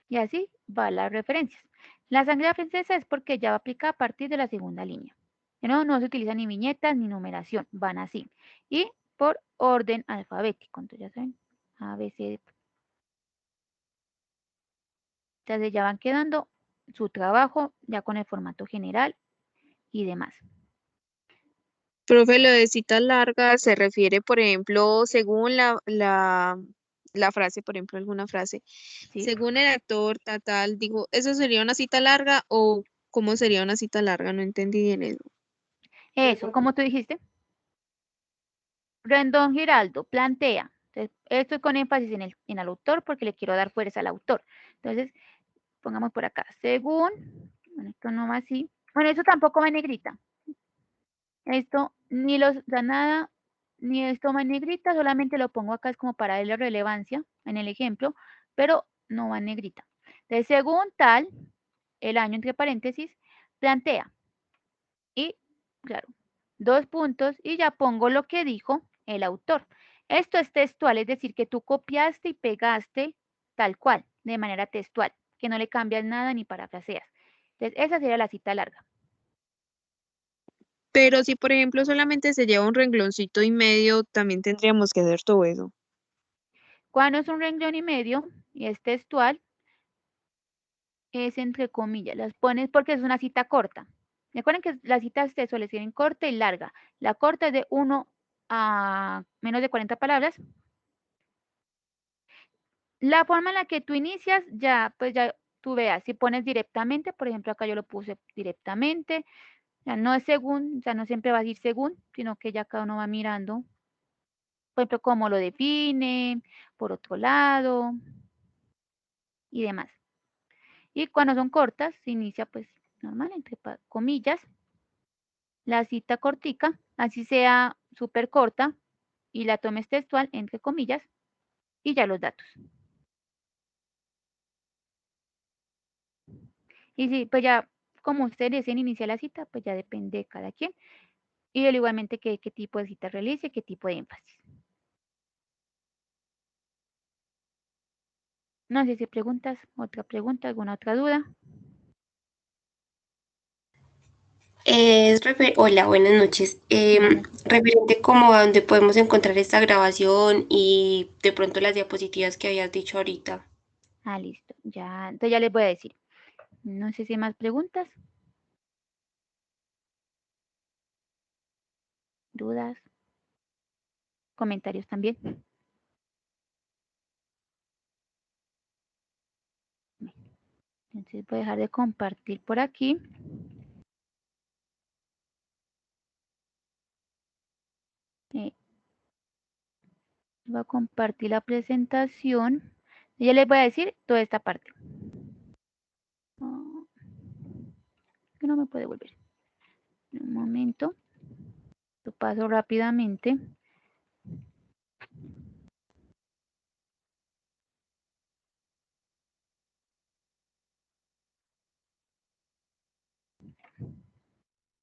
Y así van las referencias. La sangría francesa es porque ya va aplicada a partir de la segunda línea. No se utiliza ni viñetas ni numeración, van así. Y por orden alfabético. Entonces ya saben, A, B, C. Entonces ya van quedando su trabajo ya con el formato general y demás. Profe, lo de cita larga se refiere, por ejemplo, según la frase, por ejemplo, alguna frase, ¿Sí? según el actor, tal, digo, ¿eso sería una cita larga o cómo sería una cita larga? No entendí bien eso. Eso, como tú dijiste. Rendón Giraldo plantea. Entonces, esto es con énfasis en el autor porque le quiero dar fuerza al autor. Entonces, pongamos por acá. Según, bueno, esto no va así. Bueno, eso tampoco va en negrita. Esto ni los da nada, ni esto va en negrita, solamente lo pongo acá es como para darle relevancia en el ejemplo, pero no va en negrita. Entonces, según tal, el año entre paréntesis, plantea. Y, claro, 2 puntos y ya pongo lo que dijo el autor. Esto es textual, es decir, que tú copiaste y pegaste tal cual, de manera textual, que no le cambias nada ni parafraseas. Entonces, esa sería la cita larga. Pero si, por ejemplo, solamente se lleva un rengloncito y medio, también tendríamos que hacer todo eso. Cuando es un renglón y medio y es textual, es entre comillas, las pones porque es una cita corta. Recuerden que las citas textuales tienen corta y larga. La corta es de 1 a menos de 40 palabras. La forma en la que tú inicias, pues ya tú veas, si pones directamente, por ejemplo, acá yo lo puse directamente, ya no es según, ya no siempre va a decir según, sino que ya cada uno va mirando, por ejemplo, cómo lo define, por otro lado, y demás. Y cuando son cortas, se inicia pues normal, entre comillas, la cita cortica, así sea súper corta, y la tomes textual, entre comillas, y ya los datos. Y si, pues ya, como ustedes deciden iniciar la cita, pues ya depende de cada quien. Y igualmente qué tipo de cita realice, qué tipo de énfasis. No sé si preguntas, otra pregunta, alguna otra duda. Hola, buenas noches. Referente como a donde podemos encontrar esta grabación y de pronto las diapositivas que habías dicho ahorita. Ah, listo. Ya, entonces ya les voy a decir. No sé si hay más preguntas. Dudas. Comentarios también. Entonces voy a dejar de compartir por aquí. Voy a compartir la presentación. Y ya les voy a decir toda esta parte. Que no me puede volver. Un momento. Lo paso rápidamente.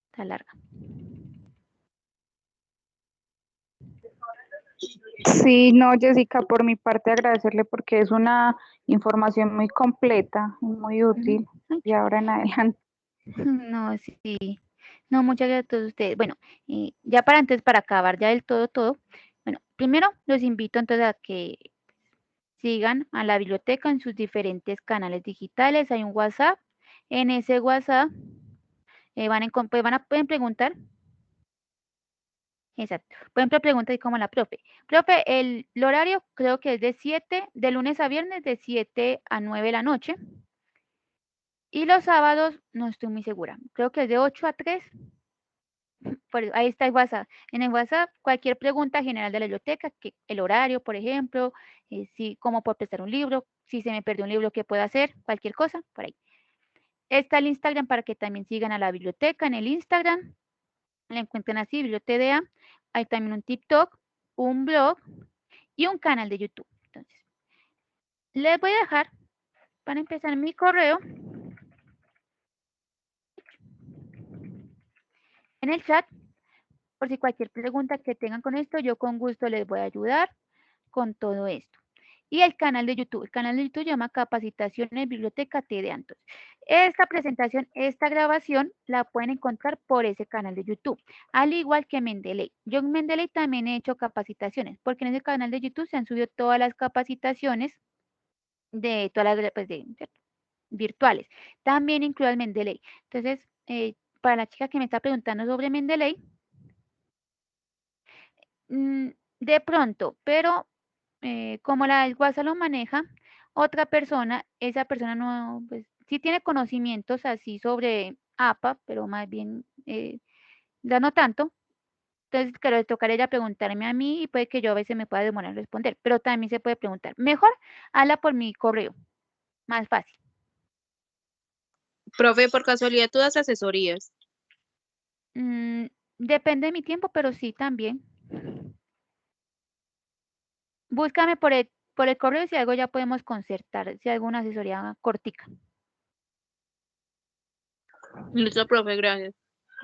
Está larga. Sí, no, Jessica, por mi parte agradecerle porque es una información muy completa, muy útil y ahora en adelante. No, sí. No, muchas gracias a todos ustedes. Bueno, ya para acabar ya del todo. Bueno, primero los invito entonces a que sigan a la biblioteca en sus diferentes canales digitales. Hay un WhatsApp. En ese WhatsApp pueden preguntar. Exacto. Por ejemplo, pregunta como la profe. Profe, el horario creo que es de lunes a viernes, de 7 a 9 de la noche. Y los sábados, no estoy muy segura. Creo que es de 8 a 3. Ahí está el WhatsApp. En el WhatsApp, cualquier pregunta general de la biblioteca, que el horario, por ejemplo, cómo puedo prestar un libro, si se me perdió un libro, qué puedo hacer, cualquier cosa, por ahí. Está el Instagram para que también sigan a la biblioteca en el Instagram. La encuentran así, Bibliotedea. Hay también un TikTok, un blog y un canal de YouTube. Entonces, les voy a dejar para empezar mi correo en el chat, por si cualquier pregunta que tengan con esto, yo con gusto les voy a ayudar con todo esto. Y el canal de YouTube. El canal de YouTube se llama Capacitaciones Biblioteca TDA. Entonces, esta presentación, esta grabación, la pueden encontrar por ese canal de YouTube. Al igual que Mendeley. Yo en Mendeley también he hecho capacitaciones, porque en ese canal de YouTube se han subido todas las capacitaciones de todas las virtuales. También incluye el Mendeley. Entonces, para la chica que me está preguntando sobre Mendeley, de pronto, pero como el WhatsApp lo maneja otra persona, esa persona no, pues sí tiene conocimientos así sobre APA, pero más bien ya no tanto. Entonces, claro, le tocará ella preguntarme a mí y puede que yo a veces me pueda demorar en responder, pero también se puede preguntar. Mejor, habla por mi correo, más fácil. Profe, por casualidad, ¿tú das asesorías? Depende de mi tiempo, pero sí también. Búscame por el correo y si algo ya podemos concertar, si alguna asesoría cortica. Listo, profe, gracias.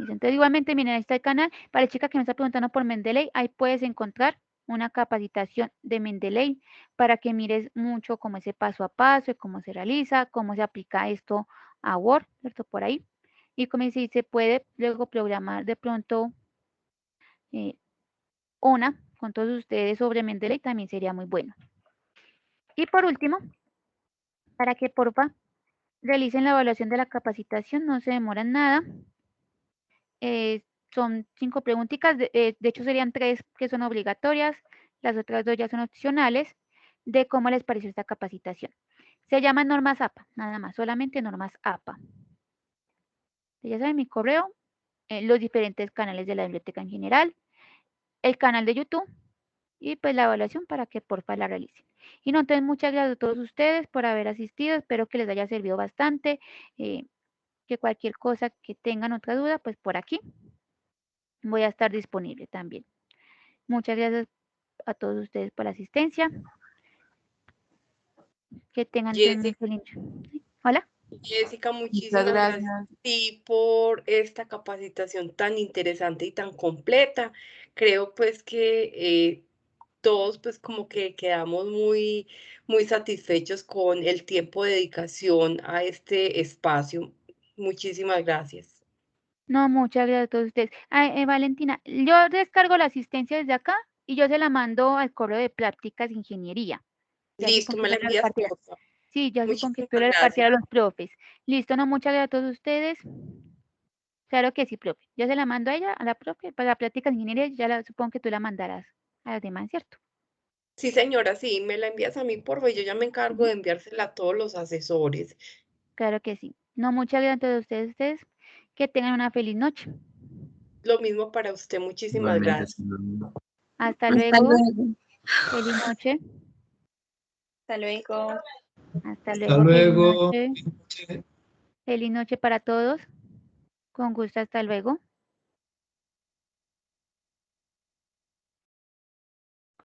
Entonces, igualmente, miren, ahí está el canal. Para la chica que me está preguntando por Mendeley, ahí puedes encontrar una capacitación de Mendeley para que mires mucho cómo es el paso a paso, cómo se realiza, cómo se aplica esto a Word, ¿cierto? Por ahí. Y como si se puede luego programar de pronto una con todos ustedes sobre Mendeley, también sería muy bueno. Y por último, para que porfa realicen la evaluación de la capacitación, no se demoran nada. Son 5 preguntitas, de hecho serían 3 que son obligatorias, las otras 2 ya son opcionales, de cómo les pareció esta capacitación. Se llaman normas APA, nada más, solamente normas APA. Ya saben, mi correo, los diferentes canales de la biblioteca en general, el canal de YouTube y pues la evaluación para que porfa la realicen. Y no, entonces muchas gracias a todos ustedes por haber asistido, espero que les haya servido bastante, que cualquier cosa que tengan otra duda, pues por aquí voy a estar disponible también. Muchas gracias a todos ustedes por la asistencia. Que tengan un feliz. Hola. Jessica, muchísimas gracias a ti por esta capacitación tan interesante y tan completa. Creo pues que todos pues como que quedamos muy satisfechos con el tiempo de dedicación a este espacio. Muchísimas gracias. No, muchas gracias a todos ustedes. Valentina, yo descargo la asistencia desde acá y yo se la mando al correo de prácticas de ingeniería. Listo, me la envías, por favor. Sí, ya sé con que tú le repartir a los profes. Listo, no, muchas gracias a todos ustedes. Claro que sí, profe. Yo se la mando a ella, a la profe, para la práctica de ingeniería, ya supongo que tú la mandarás a las demás, ¿cierto? Sí, señora, sí, me la envías a mí, por favor, yo ya me encargo de enviársela a todos los asesores. Claro que sí. No, muchas gracias a todos ustedes. Que tengan una feliz noche. Lo mismo para usted, muchísimas gracias. Hasta luego. Feliz noche. Hasta luego. Hasta luego. luego. Feliz noche para todos. Con gusto, hasta luego.